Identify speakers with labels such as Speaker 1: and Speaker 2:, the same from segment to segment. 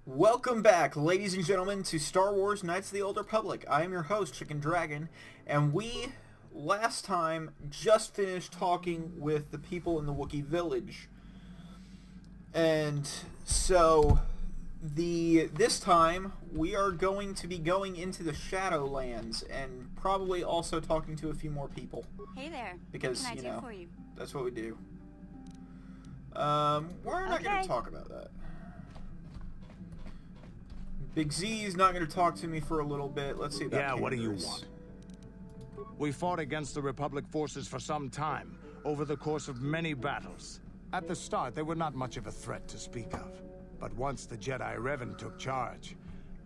Speaker 1: Welcome back, ladies and gentlemen, to Star Wars Knights of the Old Republic. I am your host, Chicken Dragon, and we, last time, just finished talking with the people in the Wookiee village. And so, this time, we are going to be going into the Shadowlands, and probably also talking to a few more people.
Speaker 2: Hey there.
Speaker 1: Because,
Speaker 2: what can I do for you?
Speaker 1: That's what we do. We're not going to talk about that. Big Z is not going to talk to me for a little bit. Let's see about
Speaker 3: Yeah, what do you
Speaker 1: Candace.
Speaker 3: want? We fought against the Republic forces for some time, over the course of many battles. At the start, they were not much of a threat to speak of. But once the Jedi Revan took charge,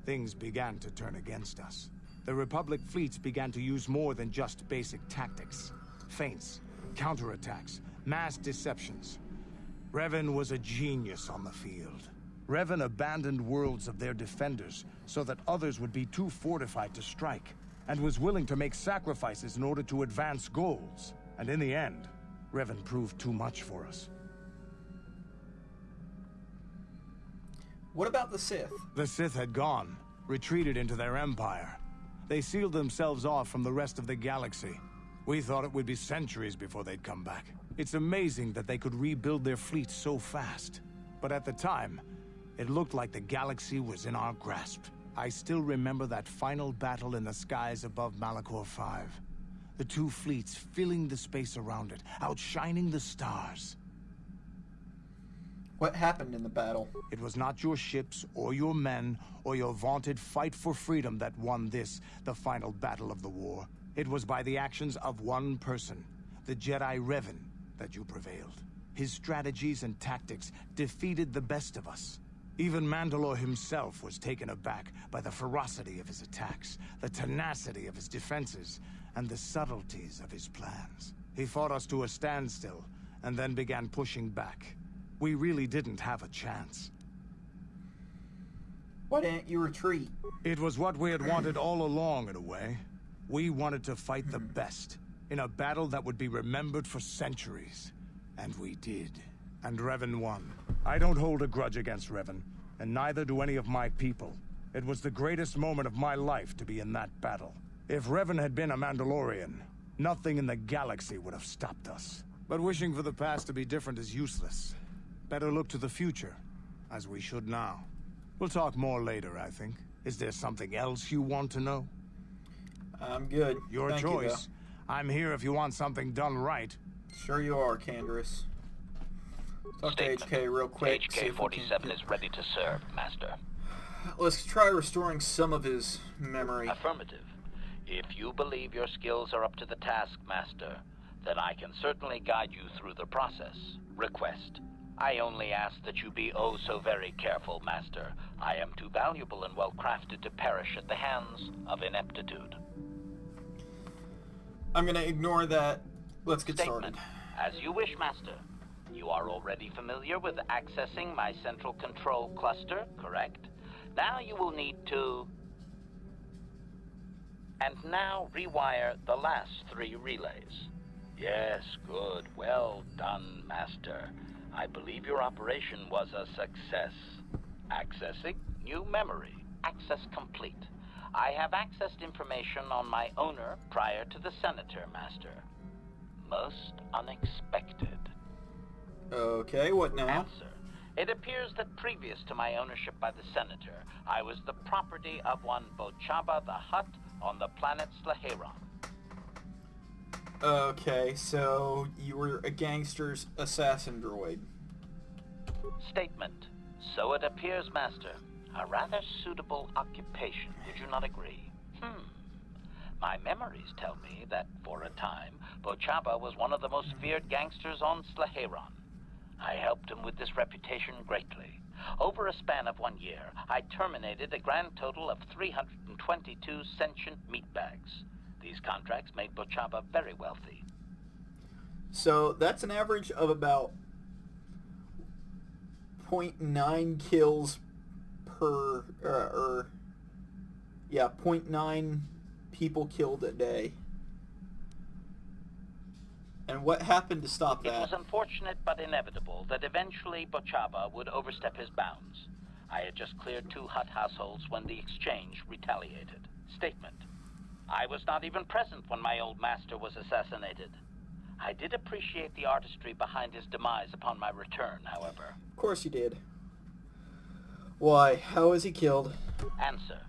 Speaker 3: things began to turn against us. The Republic fleets began to use more than just basic tactics. Feints, counterattacks, mass deceptions. Revan was a genius on the field. Revan abandoned worlds of their defenders so that others would be too fortified to strike, and was willing to make sacrifices in order to advance goals. And in the end, Revan proved too much for us.
Speaker 1: What about the Sith?
Speaker 3: The Sith had gone, retreated into their empire. They sealed themselves off from the rest of the galaxy. We thought it would be centuries before they'd come back. It's amazing that they could rebuild their fleet so fast. But at the time, it looked like the galaxy was in our grasp. I still remember that final battle in the skies above Malachor 5. The two fleets filling the space around it, outshining the stars.
Speaker 1: What happened in the battle?
Speaker 3: It was not your ships, or your men, or your vaunted fight for freedom that won this, the final battle of the war. It was by the actions of one person, the Jedi Revan, that you prevailed. His strategies and tactics defeated the best of us. Even Mandalore himself was taken aback by the ferocity of his attacks, the tenacity of his defenses, and the subtleties of his plans. He fought us to a standstill, and then began pushing back. We really didn't have a chance.
Speaker 1: Why didn't you retreat?
Speaker 3: It was what we had wanted all along, in a way. We wanted to fight the best, in a battle that would be remembered for centuries. And we did. And Revan won. I don't hold a grudge against Revan, and neither do any of my people. It was the greatest moment of my life to be in that battle. If Revan had been a Mandalorian, nothing in the galaxy would have stopped us. But wishing for the past to be different is useless. Better look to the future, as we should now. We'll talk more later, I think. Is there something else you want to know?
Speaker 1: I'm good.
Speaker 3: Your
Speaker 1: Thank
Speaker 3: choice. I'm here if you want something done right.
Speaker 1: Sure you are, Candace. Talk to HK real quick.
Speaker 4: HK-47 is ready to serve, Master.
Speaker 1: Let's try restoring some of his memory.
Speaker 4: Affirmative. If you believe your skills are up to the task, Master, then I can certainly guide you through the process. Request. I only ask that you be oh so very careful, Master. I am too valuable and well-crafted to perish at the hands of ineptitude.
Speaker 1: I'm gonna ignore that. Let's get
Speaker 4: Statement.
Speaker 1: started.
Speaker 4: As you wish, Master. You are already familiar with accessing my central control cluster, correct? Now you will need to... And now rewire the last 3 relays. Yes, good. Well done, Master. I believe your operation was a success. Accessing new memory. Access complete. I have accessed information on my owner prior to the Senator, Master. Most unexpected.
Speaker 1: Okay, what now?
Speaker 4: Answer. It appears that previous to my ownership by the Senator, I was the property of one Bochaba the Hutt on the planet Slaheron.
Speaker 1: Okay, so you were a gangster's assassin droid.
Speaker 4: Statement. So it appears, Master. A rather suitable occupation, would you not agree? My memories tell me that, for a time, Bochaba was one of the most feared gangsters on Slaheron. I helped him with this reputation greatly. Over a span of 1 year, I terminated a grand total of 322 sentient meatbags. These contracts made Bochaba very wealthy.
Speaker 1: So that's an average of about 0.9 kills per, 0.9 people killed a day. And what happened to stop
Speaker 4: It
Speaker 1: that?
Speaker 4: was unfortunate but inevitable that eventually Bochaba would overstep his bounds. I had just cleared 2 Hutt households when the exchange retaliated. Statement. I was not even present when my old master was assassinated. I did appreciate the artistry behind his demise upon my return, however.
Speaker 1: Of course you did. Why? How was he killed?
Speaker 4: Answer.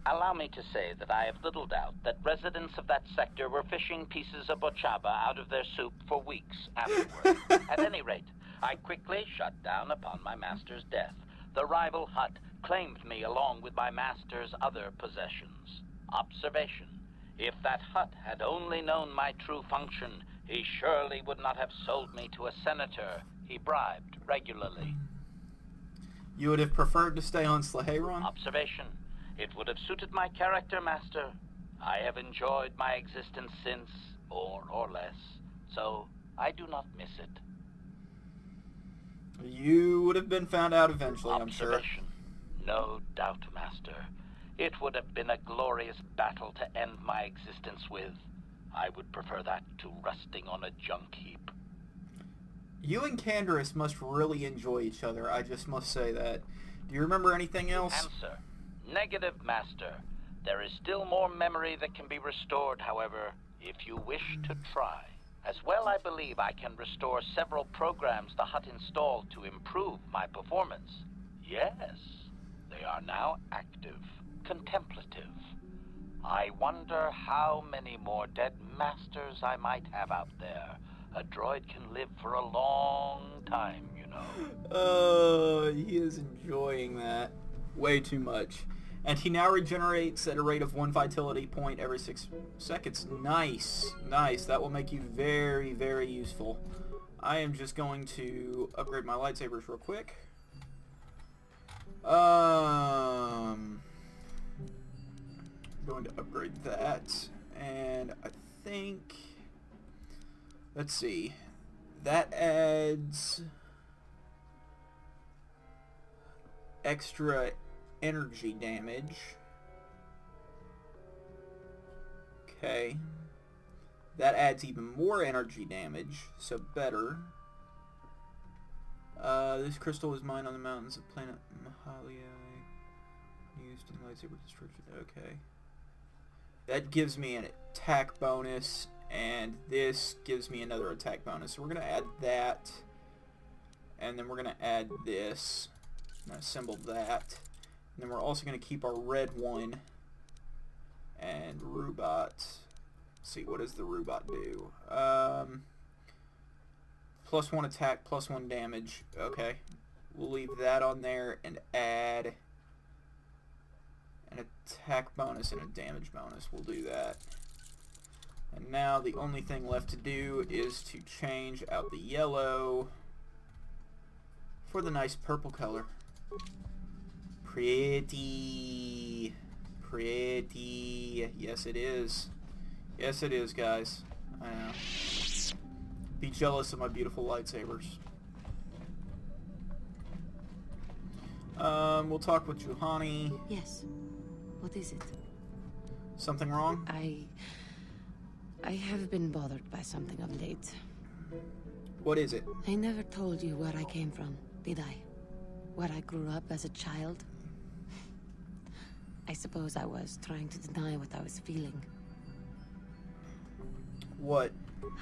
Speaker 4: Allow me to say that I have little doubt that residents of that sector were fishing pieces of bochaba out of their soup for weeks afterward. At any rate, I quickly shut down upon my master's death. The rival Hutt claimed me along with my master's other possessions. Observation. If that Hutt had only known my true function, he surely would not have sold me to a senator he bribed regularly.
Speaker 1: You would have preferred to stay on Slaheron?
Speaker 4: Observation. It would have suited my character, Master. I have enjoyed my existence since, more or less, so I do not miss it.
Speaker 1: You would have been found out eventually, I'm sure.
Speaker 4: Observation. No doubt, Master. It would have been a glorious battle to end my existence with. I would prefer that to rusting on a junk heap.
Speaker 1: You and Canderous must really enjoy each other, I just must say that. Do you remember anything else?
Speaker 4: Answer. Negative, Master. There is still more memory that can be restored, however, if you wish to try. As well, I believe I can restore several programs the Hutt installed to improve my performance. Yes, they are now active, contemplative. I wonder how many more dead masters I might have out there. A droid can live for a long time, you know.
Speaker 1: Oh, he is enjoying that way too much. And he now regenerates at a rate of 1 vitality point every 6 seconds. Nice. Nice. That will make you very, very useful. I am just going to upgrade my lightsabers real quick. I'm going to upgrade that. And I think... Let's see. That adds extra energy damage. Okay. That adds even more energy damage, so better. This crystal is mined on the mountains of planet Mahalia. Used in lightsaber destruction. Okay. That gives me an attack bonus, and this gives me another attack bonus. So we're going to add that, and then we're going to add this. I'm going to assemble that. And then we're also going to keep our red one and Rubat. Let's see, what does the Rubat do? +1 attack, +1 damage. Okay. We'll leave that on there and add an attack bonus and a damage bonus. We'll do that. And now the only thing left to do is to change out the yellow for the nice purple color. Pretty. Pretty. Yes, it is. Yes, it is, guys. I know. Be jealous of my beautiful lightsabers. We'll talk with Juhani.
Speaker 2: Yes. What is it?
Speaker 1: Something wrong?
Speaker 2: I have been bothered by something of late.
Speaker 1: What is it?
Speaker 2: I never told you where I came from, did I? Where I grew up as a child? I suppose I was trying to deny what I was feeling.
Speaker 1: What?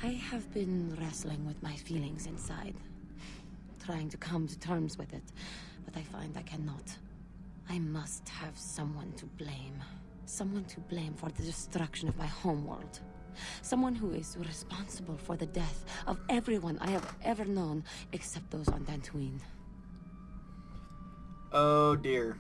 Speaker 2: I have been wrestling with my feelings inside. Trying to come to terms with it, but I find I cannot. I must have someone to blame. Someone to blame for the destruction of my homeworld. Someone who is responsible for the death of everyone I have ever known, except those on Dantooine.
Speaker 1: Oh dear.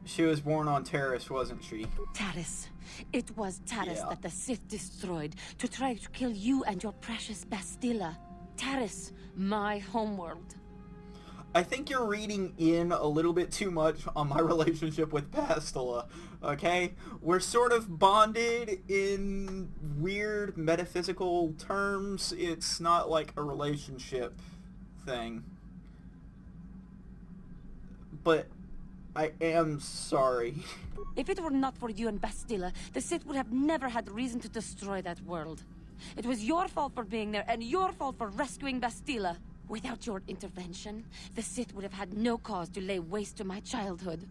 Speaker 1: She was born on Taris, wasn't she?
Speaker 2: Taris. It was Taris
Speaker 1: Yeah.
Speaker 2: that the Sith destroyed to try to kill you and your precious Bastilla. Taris, my homeworld.
Speaker 1: I think you're reading in a little bit too much on my relationship with Bastilla, okay? We're sort of bonded in weird metaphysical terms. It's not like a relationship thing. But I am sorry.
Speaker 2: If it were not for you and Bastilla, the Sith would have never had reason to destroy that world. It was your fault for being there, and your fault for rescuing Bastilla. Without your intervention, the Sith would have had no cause to lay waste to my childhood.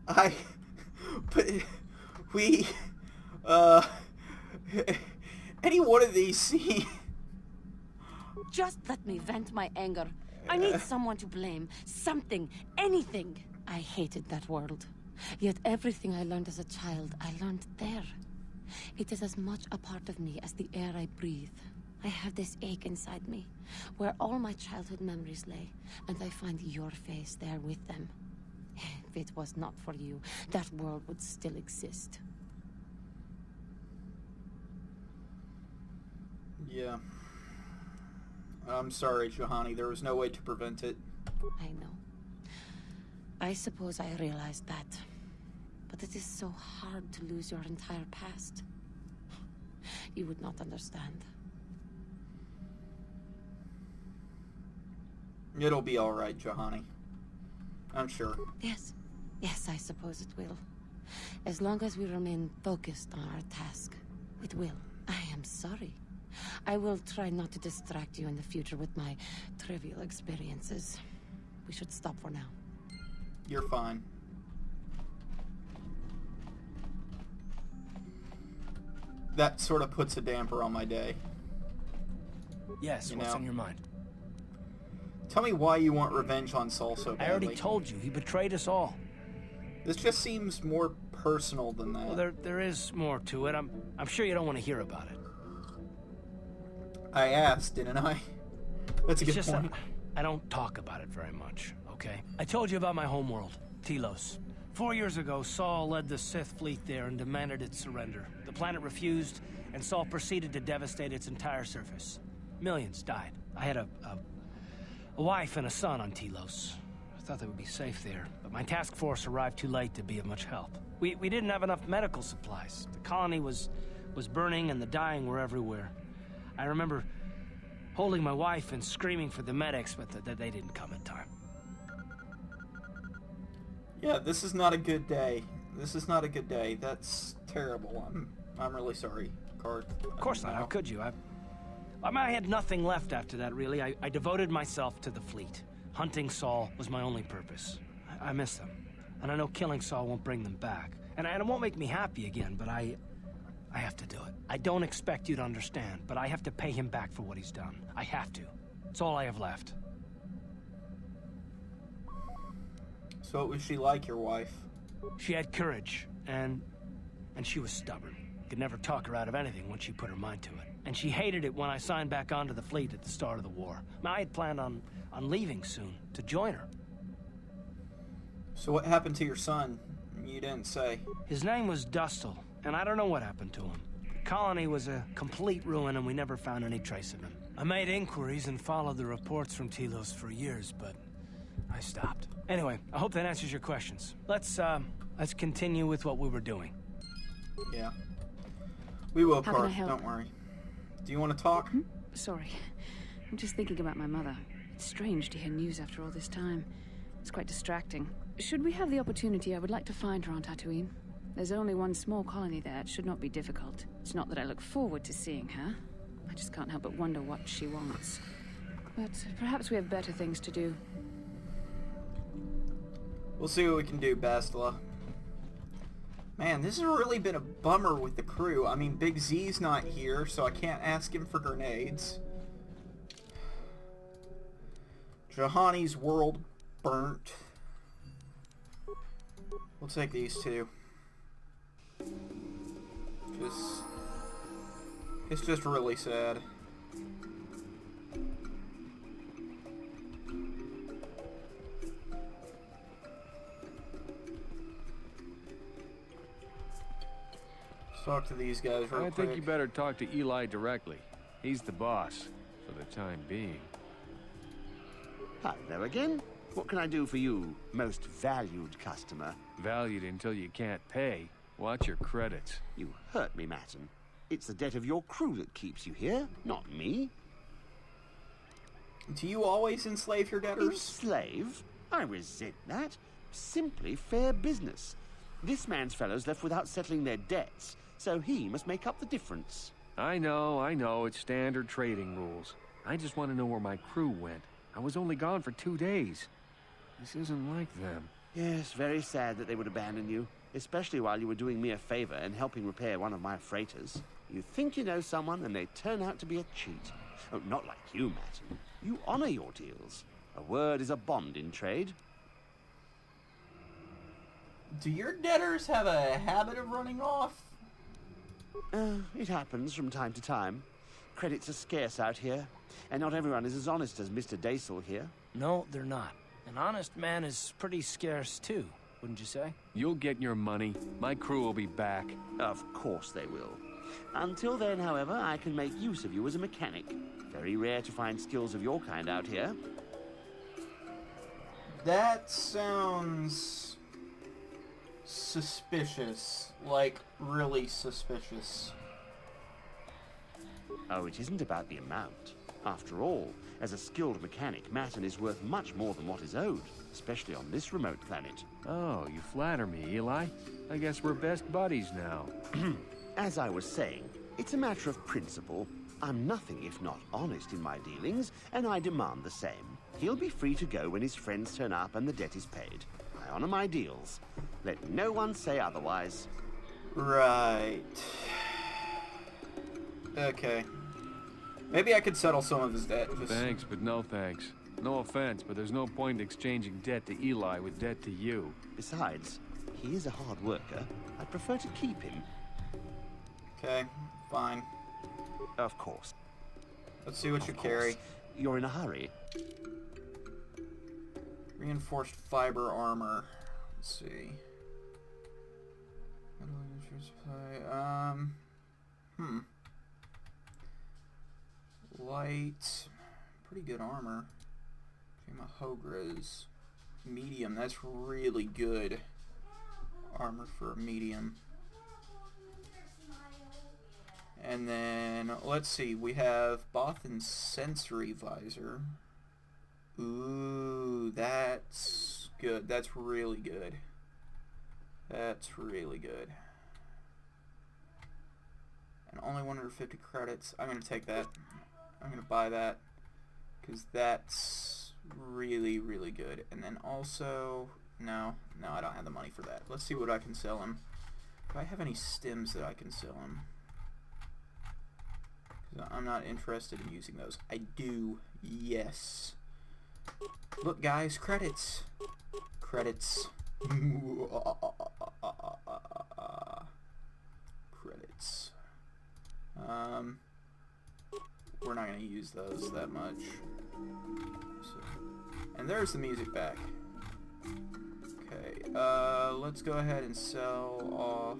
Speaker 1: But uh, any one of these scenes...
Speaker 2: Just let me vent my anger. I need someone to blame. Something. Anything. I hated that world. Yet everything I learned as a child, I learned there. It is as much a part of me as the air I breathe. I have this ache inside me, where all my childhood memories lay, and I find your face there with them. If it was not for you, that world would still exist.
Speaker 1: Yeah. I'm sorry, Juhani. There was no way to prevent it.
Speaker 2: I know. I suppose I realized that. But it is so hard to lose your entire past. You would not understand.
Speaker 1: It'll be alright, Juhani. I'm sure.
Speaker 2: Yes. Yes, I suppose it will. As long as we remain focused on our task, it will. I am sorry. I will try not to distract you in the future with my trivial experiences. We should stop for now.
Speaker 1: You're fine. That sort of puts a damper on my day.
Speaker 5: Yes, what's on your mind?
Speaker 1: Tell me why you want revenge on Saul so badly.
Speaker 5: I already told you, he betrayed us all.
Speaker 1: This just seems more personal than that.
Speaker 5: Well, there is more to it. I'm sure you don't want to hear about it.
Speaker 1: I asked, didn't I? That's a good point.
Speaker 5: I don't talk about it very much, okay? I told you about my homeworld, Telos. 4 years ago, Saul led the Sith fleet there and demanded its surrender. The planet refused, and Saul proceeded to devastate its entire surface. Millions died. I had a wife and a son on Telos. I thought they would be safe there, but my task force arrived too late to be of much help. We didn't have enough medical supplies. The colony was burning and the dying were everywhere. I remember holding my wife and screaming for the medics, but they didn't come in time.
Speaker 1: Yeah, this is not a good day. This is not a good day. That's terrible. I'm really sorry, Card.
Speaker 5: Of course not. How could you? I had nothing left after that, really. I devoted myself to the fleet. Hunting Saul was my only purpose. I miss them. And I know killing Saul won't bring them back. And it won't make me happy again, but I have to do it. I don't expect you to understand, but I have to pay him back for what he's done. I have to. It's all I have left.
Speaker 1: So what was she like, your wife?
Speaker 5: She had courage, and she was stubborn. Could never talk her out of anything once she put her mind to it. And she hated it when I signed back onto the fleet at the start of the war. I had planned on leaving soon, to join her.
Speaker 1: So what happened to your son? You didn't say.
Speaker 5: His name was Dustil, and I don't know what happened to him. The colony was a complete ruin, and we never found any trace of him. I made inquiries and followed the reports from Telos for years, but I stopped. Anyway, I hope that answers your questions. Let's continue with what we were doing.
Speaker 1: Yeah. We will,
Speaker 6: How
Speaker 1: Card.
Speaker 6: can I help?
Speaker 1: Don't worry. Do you want to talk?
Speaker 6: Sorry. I'm just thinking about my mother. It's strange to hear news after all this time. It's quite distracting. Should we have the opportunity, I would like to find her on Tatooine. There's only one small colony there. It should not be difficult. It's not that I look forward to seeing her. I just can't help but wonder what she wants. But perhaps we have better things to do.
Speaker 1: We'll see what we can do, Bastila. Man, this has really been a bummer with the crew. I mean, Big Z's not here, so I can't ask him for grenades. Juhani's world burnt. We'll take these two. It's just really sad. Let's talk to these guys real quick.
Speaker 7: I think you better talk to Eli directly. He's the boss, for the time being.
Speaker 8: Hello again. What can I do for you, most valued customer?
Speaker 7: Valued until you can't pay. Watch your credits.
Speaker 8: You hurt me, Matten. It's the debt of your crew that keeps you here, not me.
Speaker 1: Do you always enslave your debtors?
Speaker 8: Enslave? I resent that. Simply fair business. This man's fellows left without settling their debts, so he must make up the difference.
Speaker 7: I know, it's standard trading rules. I just want to know where my crew went. I was only gone for 2 days. This isn't like them.
Speaker 8: Yes, very sad that they would abandon you, especially while you were doing me a favor and helping repair one of my freighters. You think you know someone, and they turn out to be a cheat. Oh, not like you, Matt. You honor your deals. A word is a bond in trade.
Speaker 1: Do your debtors have a habit of running off?
Speaker 8: It happens from time to time. Credits are scarce out here, and not everyone is as honest as Mr. Daisel here.
Speaker 5: No, they're not. An honest man is pretty scarce, too, wouldn't you say?
Speaker 7: You'll get your money. My crew will be back.
Speaker 8: Of course they will. Until then, however, I can make use of you as a mechanic. Very rare to find skills of your kind out here.
Speaker 1: That sounds suspicious. Like, really suspicious.
Speaker 8: Oh, it isn't about the amount. After all, as a skilled mechanic, Matten is worth much more than what is owed, especially on this remote planet.
Speaker 7: Oh, you flatter me, Eli. I guess we're best buddies now.
Speaker 8: As I was saying, it's a matter of principle. I'm nothing if not honest in my dealings, and I demand the same. He'll be free to go when his friends turn up and the debt is paid. I honor my deals. Let no one say otherwise.
Speaker 1: Right. Okay. Maybe I could settle some of his debt.
Speaker 7: Thanks, but no thanks. No offense, but there's no point in exchanging debt to Eli with debt to you.
Speaker 8: Besides, he is a hard worker. I'd prefer to keep him.
Speaker 1: Okay, fine.
Speaker 8: Of course.
Speaker 1: Let's see what you carry.
Speaker 8: You're in a hurry.
Speaker 1: Reinforced fiber armor. Let's see. Light. Pretty good armor. Hogres. Medium. That's really good armor for a medium. And then, let's see, we have Bothan Sensory Visor. Ooh, that's good. That's really good. That's really good. And only 150 credits. I'm going to take that. I'm going to buy that. Because that's really, really good. And then also, no, I don't have the money for that. Let's see what I can sell him. Do I have any stims that I can sell him? I'm not interested in using those. I do. Yes. Look, guys, credits. Credits. Credits. We're not going to use those that much. So, and there's the music back. Okay, let's go ahead and sell off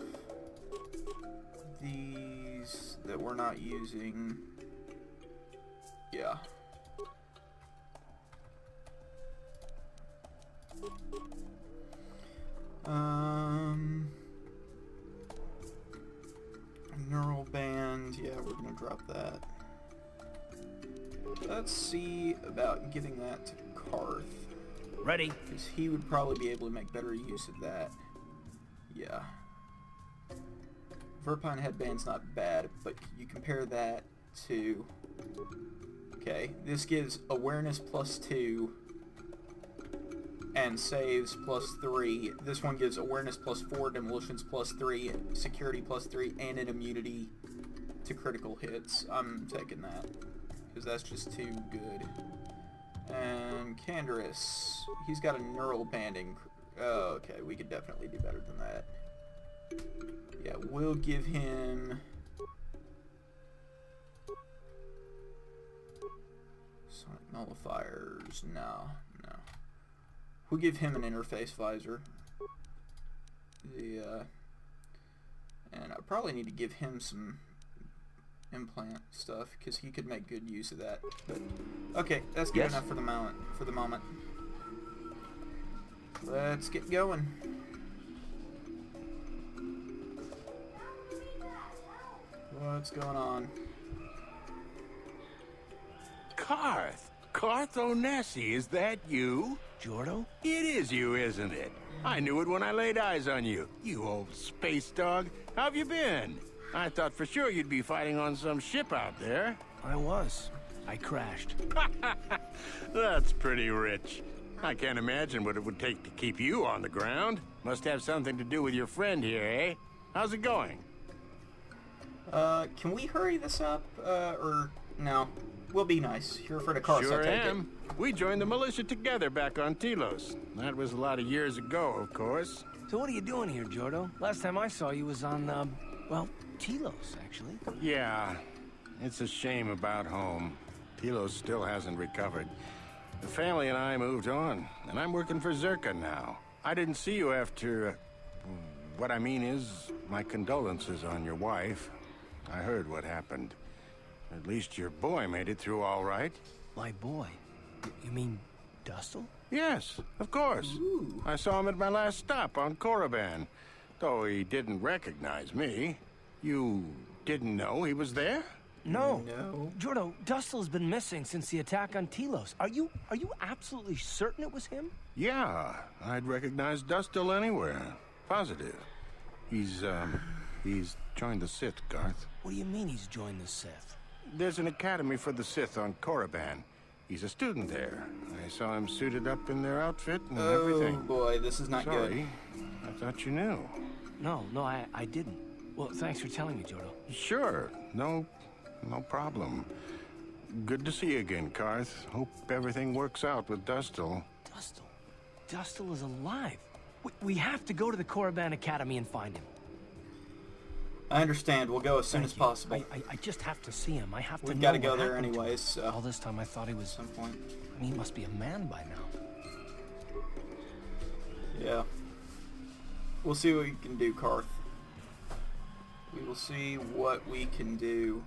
Speaker 1: these that we're not using. Yeah. Neural band, yeah, we're gonna drop that. Let's see about giving that to Karth.
Speaker 5: Ready?
Speaker 1: Because he would probably be able to make better use of that. Yeah. Verpine headband's not bad, but you compare that to... Okay, this gives awareness +2 and saves +3. This one gives awareness +4, demolitions +3, security +3, and an immunity to critical hits. I'm taking that, because that's just too good. And Canderous, he's got a neural banding. Oh, okay, we could definitely do better than that. Yeah, we'll give him... Sonic nullifiers, no. We'll give him an interface visor. And I probably need to give him some implant stuff, because he could make good use of that. But, okay, that's good enough for the moment. Let's get going. What's going on?
Speaker 3: Karth Onesi, is that you?
Speaker 5: Jordo?
Speaker 3: It is you, isn't it? I knew it when I laid eyes on you. You old space dog. How have you been? I thought for sure you'd be fighting on some ship out there.
Speaker 5: I was. I crashed.
Speaker 3: That's pretty rich. I can't imagine what it would take to keep you on the ground. Must have something to do with your friend here, eh? How's it going?
Speaker 1: Can we hurry this up? Or no? We'll be nice. You're afraid of cars,
Speaker 3: Sure
Speaker 1: I take
Speaker 3: am. We joined the militia together back on Telos. That was a lot of years ago, of course.
Speaker 5: So what are you doing here, Jordo? Last time I saw you was on, well, Telos, actually.
Speaker 3: Yeah, it's a shame about home. Telos still hasn't recovered. The family and I moved on, and I'm working for Zerka now. I didn't see you after... what I mean is, my condolences on your wife. I heard what happened. At least your boy made it through all right.
Speaker 5: My boy? You mean Dustle?
Speaker 3: Yes, of course.
Speaker 1: Ooh.
Speaker 3: I saw him at my last stop on Korriban, though he didn't recognize me. You didn't know he was there?
Speaker 5: No.
Speaker 1: No.
Speaker 5: Jordo, Dustle's been missing since the attack on Telos. Are you absolutely certain it was him?
Speaker 3: Yeah, I'd recognize Dustil anywhere. Positive. He's joined the Sith, Garth.
Speaker 5: What do you mean he's joined the Sith?
Speaker 3: There's an academy for the Sith on Korriban. He's a student there. I saw him suited up in their outfit and everything.
Speaker 1: Oh boy, this is not
Speaker 3: Sorry, I thought you knew.
Speaker 5: No, I didn't. Well, thanks for telling me, Jordo.
Speaker 3: Sure, no problem. Good to see you again, Garth. Hope everything works out with Dustil.
Speaker 5: Dustil is alive. We have to go to the Korriban Academy and find him.
Speaker 1: I understand. We'll go as soon as possible.
Speaker 5: I just have to see him. I have to
Speaker 1: We've
Speaker 5: know
Speaker 1: got to go
Speaker 5: what
Speaker 1: there
Speaker 5: happened to him.
Speaker 1: anyways, so...
Speaker 5: All this time I thought he was...
Speaker 1: At some point.
Speaker 5: I mean, he must be a man by now.
Speaker 1: Yeah. We'll see what we can do, Karth. We will see what we can do.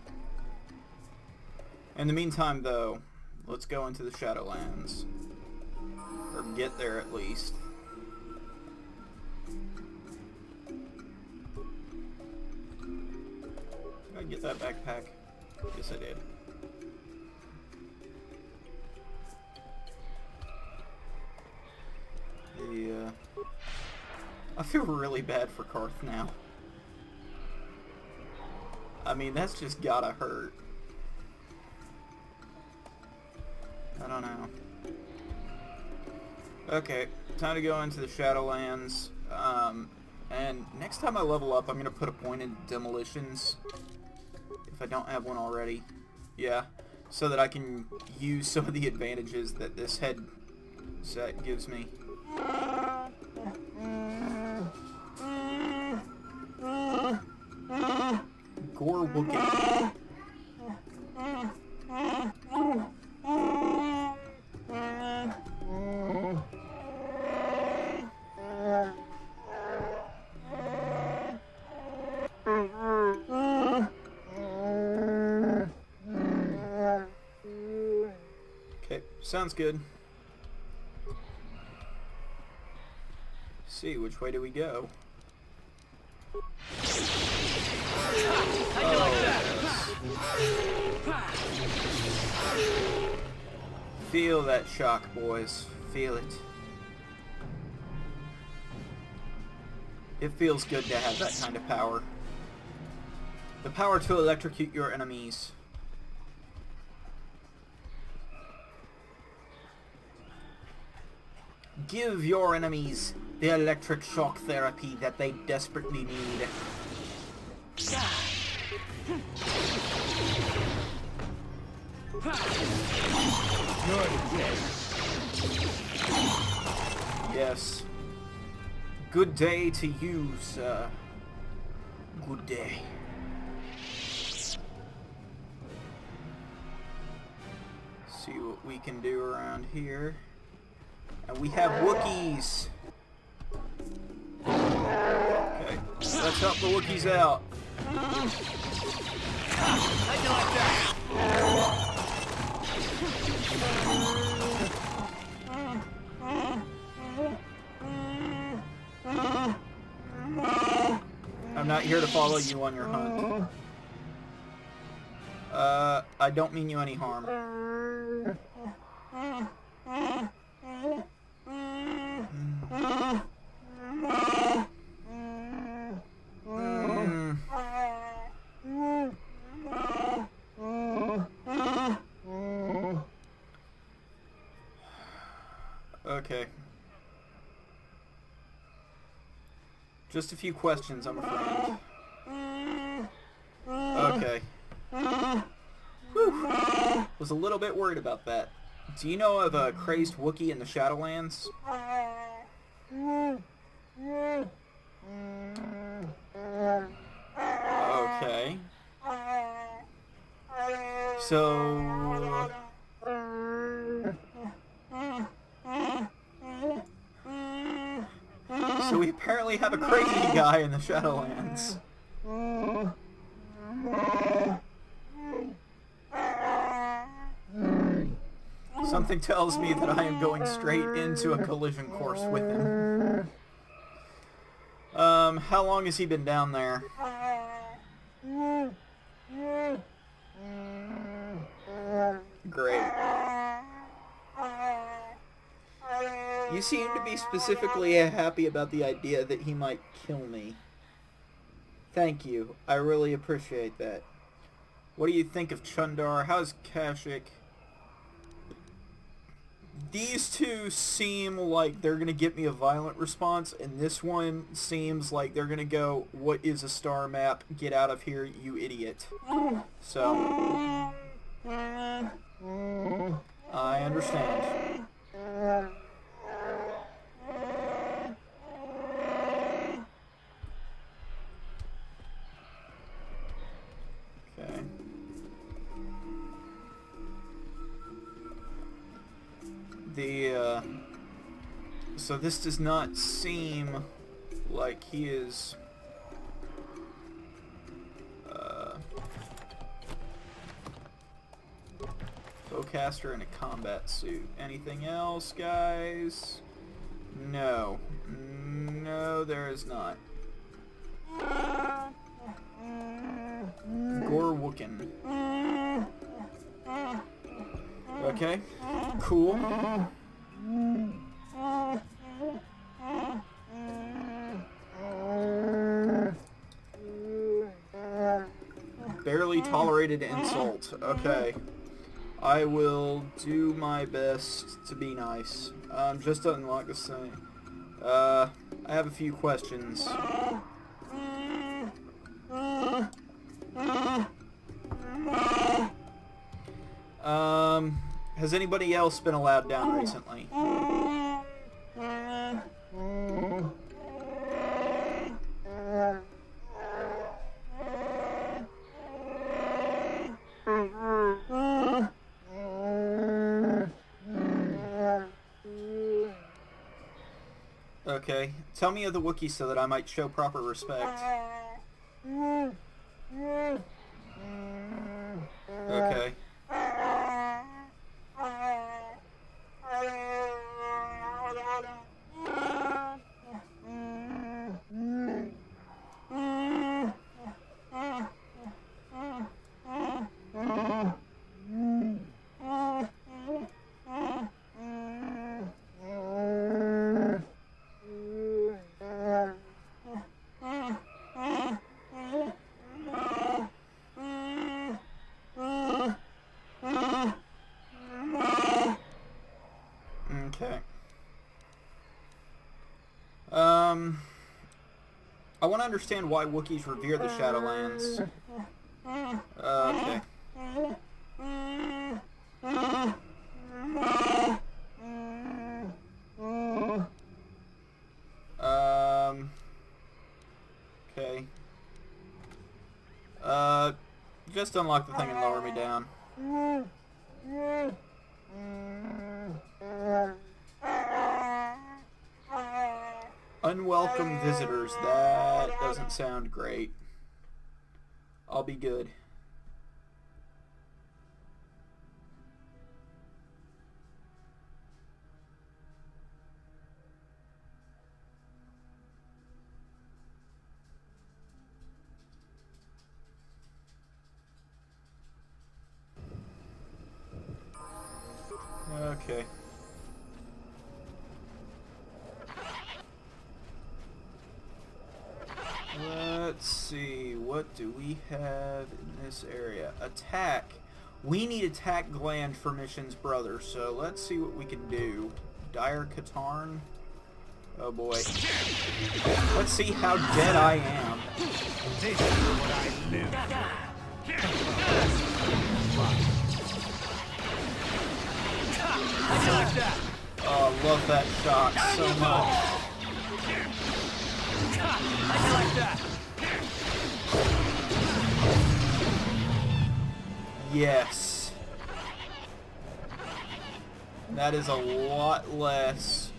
Speaker 1: In the meantime, though, let's go into the Shadowlands. Or get there, at least. Did I get that backpack? Yes, I did. I feel really bad for Karth now. I mean, that's just gotta hurt. I don't know. Okay, time to go into the Shadowlands. And next time I level up, I'm gonna put a point in demolitions. If I don't have one already. Yeah, so that I can use some of the advantages that this headset gives me. Gore Wookiee. Okay, sounds good. See, which way do we go? Feel that shock, boys. Feel it. It feels good to have that kind of power. The power to electrocute your enemies. Give your enemies the electric shock therapy that they desperately need. Yes. Good day to you, sir. Good day. See what we can do around here. And we have Wookiees. Okay, let's help the Wookiees out. How'd you like that? I'm not here to follow you on your hunt. I don't mean you any harm. Just a few questions, I'm afraid. Okay. Whew. Was a little bit worried about that. Do you know of a crazed Wookiee in the Shadowlands? Okay. So... So we apparently have a crazy guy in the Shadowlands. Something tells me that I am going straight into a collision course with him. How long has he been down there? Great. You seem to be specifically happy about the idea that he might kill me. Thank you. I really appreciate that. What do you think of Chundar? How's Kashyyyk? These two seem like they're going to get me a violent response, and this one seems like they're going to go, what is a star map? Get out of here, you idiot. So, I understand. Okay. So this does not seem like he is bowcaster in a combat suit. Anything else, guys? No. No, there is not. Gorwookin. Okay. Cool. Barely tolerated insult. Okay. I will do my best to be nice. Just to unlock this thing. I have a few questions. Has anybody else been allowed down recently? Okay. Tell me of the Wookiee so that I might show proper respect. Okay. Okay. I want to understand why Wookiees revere the Shadowlands. Okay. Okay. Just unlock the thing and lower me down. Unwelcome visitors. That doesn't sound great. I'll be good. Okay. Let's see, what do we have in this area? Attack. We need attack gland for missions, brother, so let's see what we can do. Dire Katarn. Oh boy. Let's see how dead I am.
Speaker 3: This is what I live.
Speaker 5: How'd you like that?
Speaker 1: Oh, I love that shot so much.
Speaker 5: How'd you like that?
Speaker 1: Yes. That is a lot less,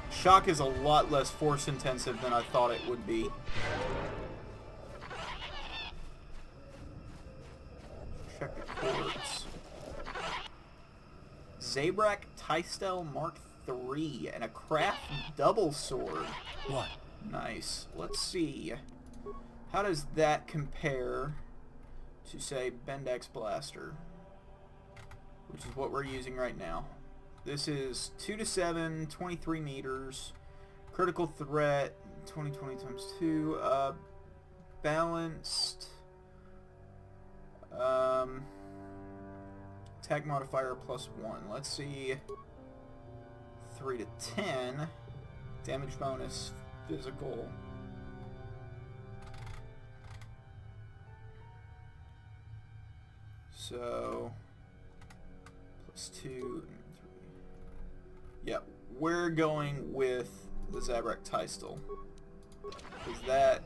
Speaker 1: shock is a lot less force intensive than I thought it would be. Check the chords. Zabrak Tystel Mark III and a craft double sword.
Speaker 5: What?
Speaker 1: Nice. Let's see. How does that compare to, say, Bendex Blaster, which is what we're using right now? This is 2 to 7, 23 meters, critical threat, 20 times 2, balanced, attack modifier +1. Let's see, 3 to 10, damage bonus, physical. So, +2 and 3. Yeah, we're going with the Zabrak Tystel. Because that,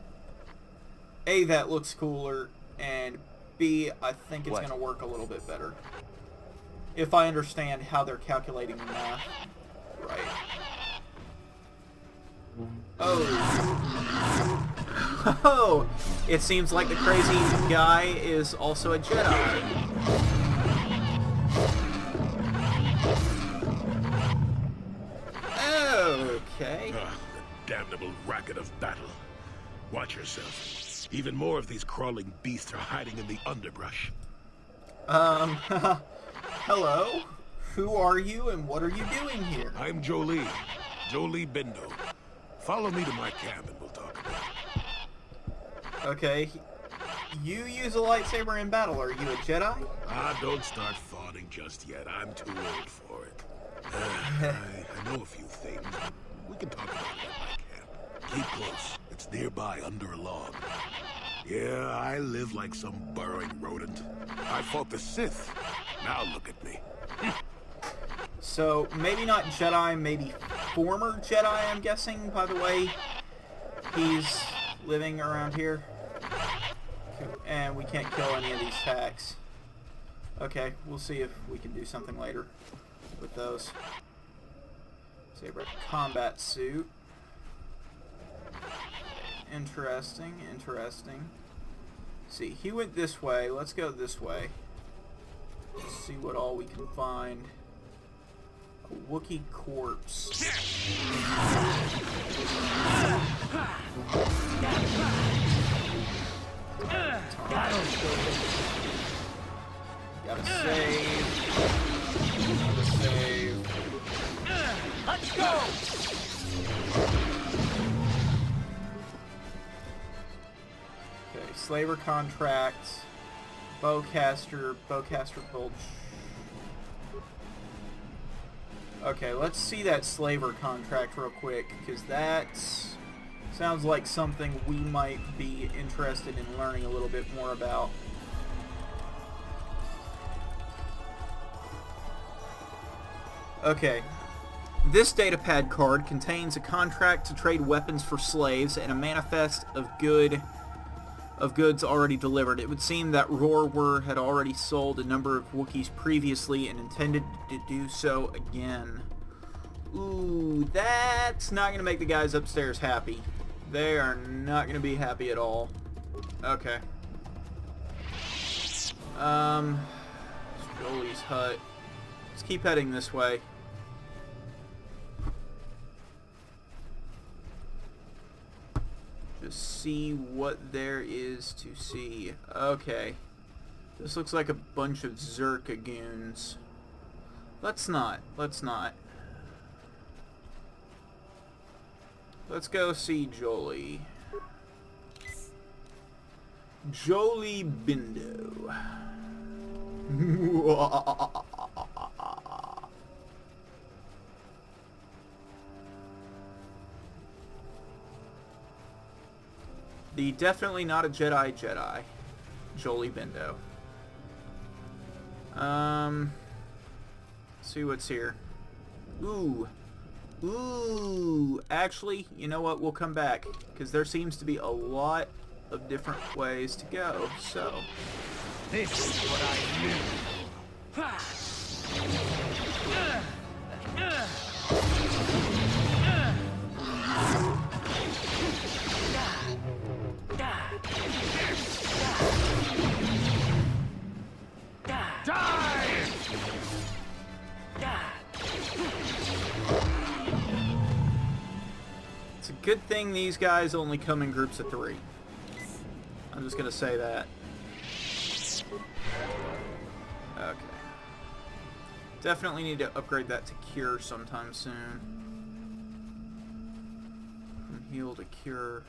Speaker 1: A, that looks cooler, and B, I think it's going to work a little bit better. If I understand how they're calculating the math right. Oh. Oh! It seems like the crazy guy is also a Jedi. Okay.
Speaker 9: The damnable racket of battle. Watch yourself. Even more of these crawling beasts are hiding in the underbrush.
Speaker 1: Hello? Who are you and what are you doing here?
Speaker 9: I'm Jolie. Jolie Bindo. Follow me to my camp and we'll talk about it.
Speaker 1: Okay. You use a lightsaber in battle. Are you a Jedi?
Speaker 9: Ah, don't start fawning just yet. I'm too old for it. I know a few things, but we can talk about it at my camp. Keep close. It's nearby under a log. Yeah, I live like some burrowing rodent. I fought the Sith. Now look at me.
Speaker 1: So, maybe not Jedi, maybe former Jedi, I'm guessing, by the way. He's living around here. And we can't kill any of these hacks. Okay, we'll see if we can do something later with those. Saber combat suit. Interesting, interesting. See, he went this way. Let's go this way. Let's see what all we can find. A Wookiee corpse. Gotta save. Gotta save.
Speaker 5: Let's go!
Speaker 1: Okay, Slaver contract. Bowcaster bolt. Okay, let's see that Slaver contract real quick, because that sounds like something we might be interested in learning a little bit more about. Okay, this datapad card contains a contract to trade weapons for slaves and a manifest of goods already delivered. It would seem that Rorwer had already sold a number of Wookiees previously and intended to do so again. Ooh, that's not going to make the guys upstairs happy. They are not going to be happy at all. Okay. Jolie's hut. Let's keep heading this way. Just see what there is to see. Okay. This looks like a bunch of Zerka goons. Let's not. Let's not. Let's go see Jolie. Jolie Bindo. The definitely not a Jedi, Jolie Bendo. See what's here. Ooh. Ooh. Actually, you know what? We'll come back. Because there seems to be a lot of different ways to go, so...
Speaker 5: This is what I knew.
Speaker 1: It's a good thing these guys only come in groups of 3. I'm just gonna say that. Okay. Definitely need to upgrade that to cure sometime soon. From heal to cure.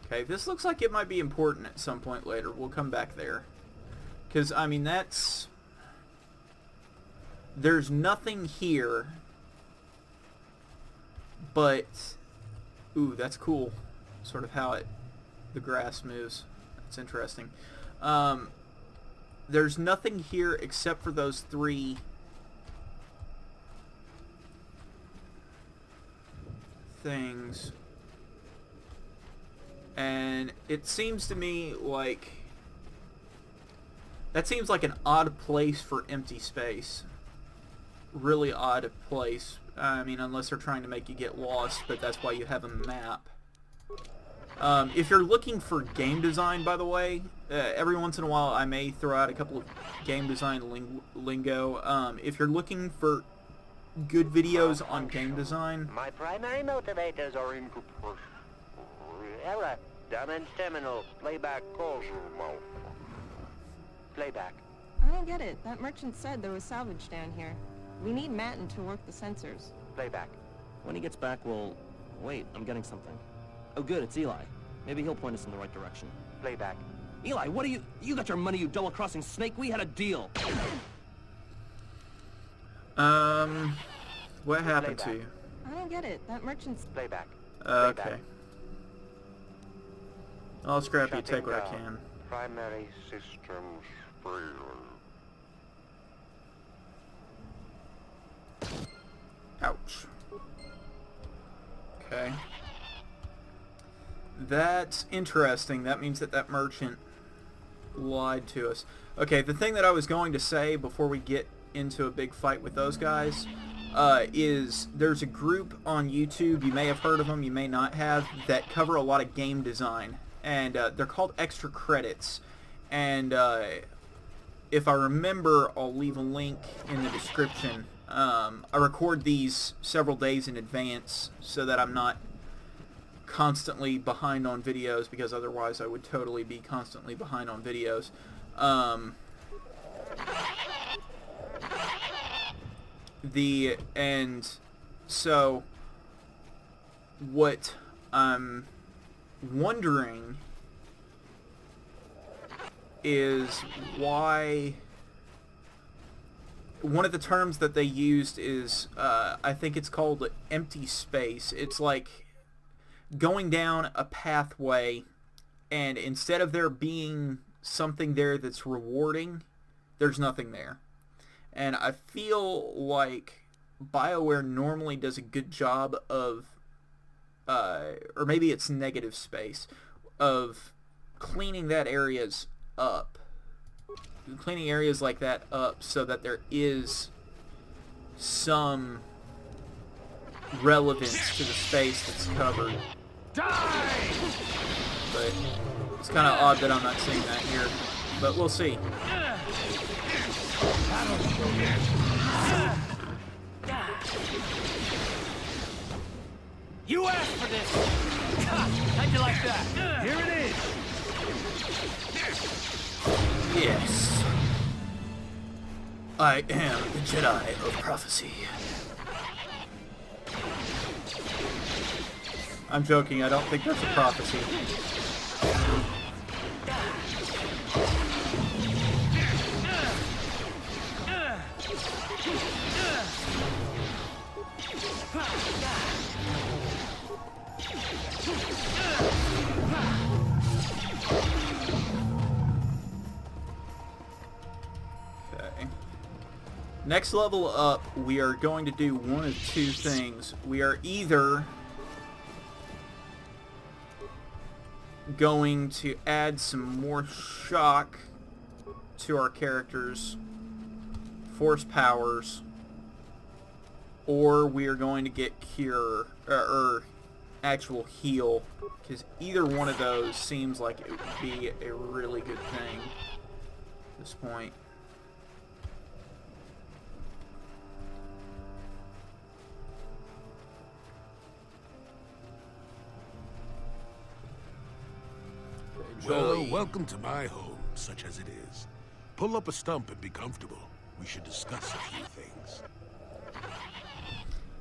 Speaker 1: Okay, this looks like it might be important at some point later. We'll come back there. Because, I mean, that's... There's nothing here. But... Ooh, that's cool. Sort of how the grass moves. That's interesting. There's nothing here except for those 3 things. And it seems to me like... That seems like an odd place for empty space. Really odd place. I mean, unless they're trying to make you get lost, but that's why you have a map. If you're looking for game design, by the way, every once in a while I may throw out a couple of game design lingo. If you're looking for good videos on game design...
Speaker 10: My primary motivators are in error. Damage terminal. Playback calls. Playback.
Speaker 11: I don't get it. That merchant said there was salvage down here. We need Matten to work the sensors.
Speaker 10: Playback.
Speaker 12: When he gets back, we'll... Wait, I'm getting something. Oh good, it's Eli. Maybe he'll point us in the right direction.
Speaker 10: Playback.
Speaker 12: Eli, what are you... You got your money, you double-crossing snake. We had a deal.
Speaker 1: What happened to you?
Speaker 11: I don't get it. That merchant's...
Speaker 10: Playback.
Speaker 1: Okay. I'll scrap you, take what I can.
Speaker 10: Primary systems failure.
Speaker 1: Ouch. Okay. That's interesting. That means that that merchant lied to us. Okay, the thing that I was going to say before we get into a big fight with those guys is there's a group on YouTube, you may have heard of them, you may not have, that cover a lot of game design. And they're called Extra Credits. And if I remember, I'll leave a link in the description. I record these several days in advance so that I'm not constantly behind on videos, because otherwise I would totally be constantly behind on videos. So what I'm wondering is why one of the terms that they used is I think it's called empty space. It's like going down a pathway, and instead of there being something there that's rewarding, there's nothing there. And I feel like BioWare normally does a good job of or maybe it's negative space, of cleaning that areas up. Cleaning areas like that up so that there is some relevance to the space that's covered.
Speaker 5: Die!
Speaker 1: But it's kind of odd that I'm not seeing that here. But we'll see.
Speaker 5: You asked for this! How'd you like that? Here it is!
Speaker 1: Yes. I am the Jedi of Prophecy. I'm joking, I don't think that's a prophecy. Next level up, we are going to do one of two things. We are either going to add some more shock to our characters' force powers, or we are going to get cure, or actual heal, because either one of those seems like it would be a really good thing at this point.
Speaker 9: Well, welcome to my home, such as it is. Pull up a stump and be comfortable. We should discuss a few things.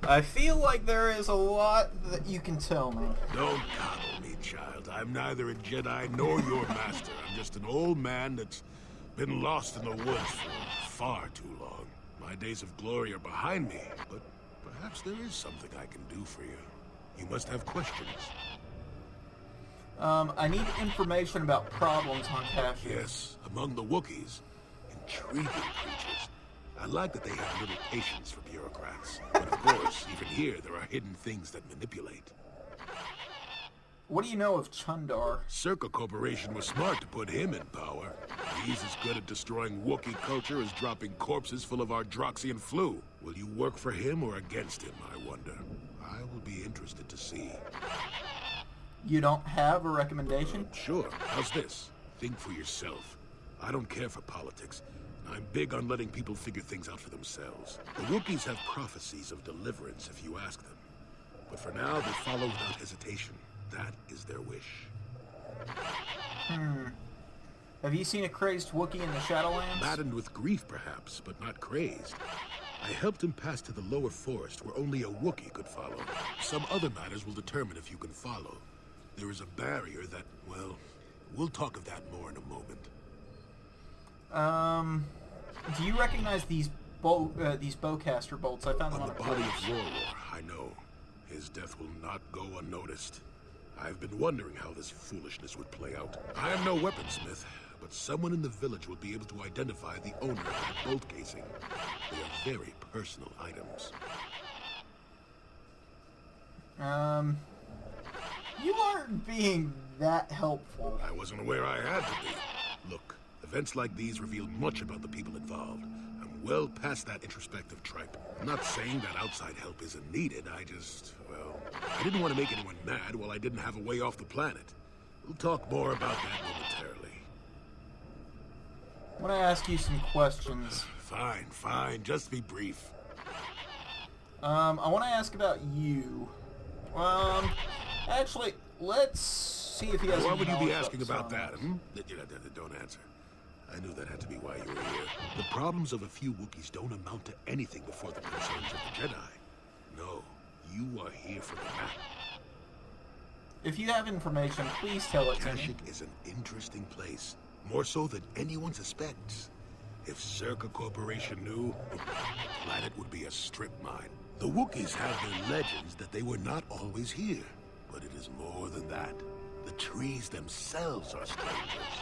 Speaker 1: I feel like there is a lot that you can tell me.
Speaker 9: Don't coddle me, child. I'm neither a Jedi nor your master. I'm just an old man that's been lost in the woods for far too long. My days of glory are behind me, but perhaps there is something I can do for you. You must have questions.
Speaker 1: I need information about problems on Kashyyyk.
Speaker 9: Yes, among the Wookiees. Intriguing creatures. I like that they have little patience for bureaucrats. But of course, even here, there are hidden things that manipulate.
Speaker 1: What do you know of Chundar?
Speaker 9: Circa Corporation was smart to put him in power. He's as good at destroying Wookiee culture as dropping corpses full of our Droxian flu. Will you work for him or against him, I wonder? I will be interested to see.
Speaker 1: You don't have a recommendation?
Speaker 9: Sure. How's this? Think for yourself. I don't care for politics. I'm big on letting people figure things out for themselves. The Wookiees have prophecies of deliverance if you ask them. But for now, they follow without hesitation. That is their wish.
Speaker 1: Have you seen a crazed Wookiee in the Shadowlands?
Speaker 9: Maddened with grief, perhaps, but not crazed. I helped him pass to the lower forest where only a Wookiee could follow. Some other matters will determine if you can follow. There is a barrier that, well, we'll talk of that more in a moment.
Speaker 1: Do you recognize these bowcaster bolts? I found them on
Speaker 9: the body of Rorwar, I know. His death will not go unnoticed. I've been wondering how this foolishness would play out. I am no weaponsmith, but someone in the village will be able to identify the owner of that bolt casing. They are very personal items.
Speaker 1: You aren't being that helpful.
Speaker 9: I wasn't aware I had to be. Look, events like these reveal much about the people involved. I'm well past that introspective tripe. I'm not saying that outside help isn't needed, I didn't want to make anyone mad while I didn't have a way off the planet. We'll talk more about that momentarily.
Speaker 1: I want to ask you some questions.
Speaker 9: Fine, just be brief.
Speaker 1: I want to ask about you. Actually, let's see if he has.
Speaker 9: Why
Speaker 1: any
Speaker 9: would you be
Speaker 1: knowledge
Speaker 9: asking about
Speaker 1: this.
Speaker 9: that, Don't answer. I knew that had to be why you were here. The problems of a few Wookiees don't amount to anything before the concerns of the Jedi. No, you are here for the map.
Speaker 1: If you have information, please tell it to me.
Speaker 9: Kashyyyk is an interesting place, more so than anyone suspects. If Circa Corporation knew, the planet would be a strip mine. The Wookiees have their legends that they were not always here, but it is more than that. The trees themselves are strangers.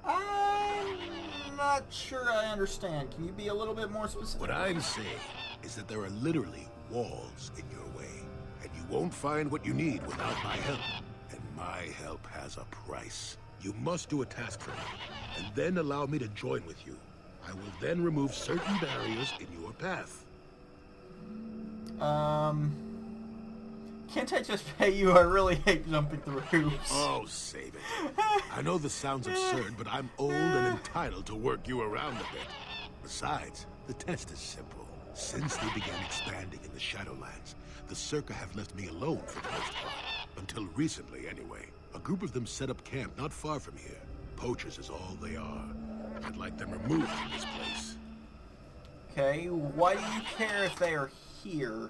Speaker 1: I'm not sure I understand. Can you be a little bit more specific?
Speaker 9: What I'm saying is that there are literally walls in your way, and you won't find what you need without my help. And my help has a price. You must do a task for me, and then allow me to join with you. I will then remove certain barriers in your path.
Speaker 1: Can't I just pay you? I really hate jumping through hoops.
Speaker 9: Oh, save it. I know this sounds absurd, but I'm old and entitled to work you around a bit. Besides, the test is simple. Since they began expanding in the Shadowlands, the Circa have left me alone for the most part. Until recently, anyway. A group of them set up camp not far from here. Poachers is all they are. I'd like them removed from this place.
Speaker 1: Okay, why do you care if they are here?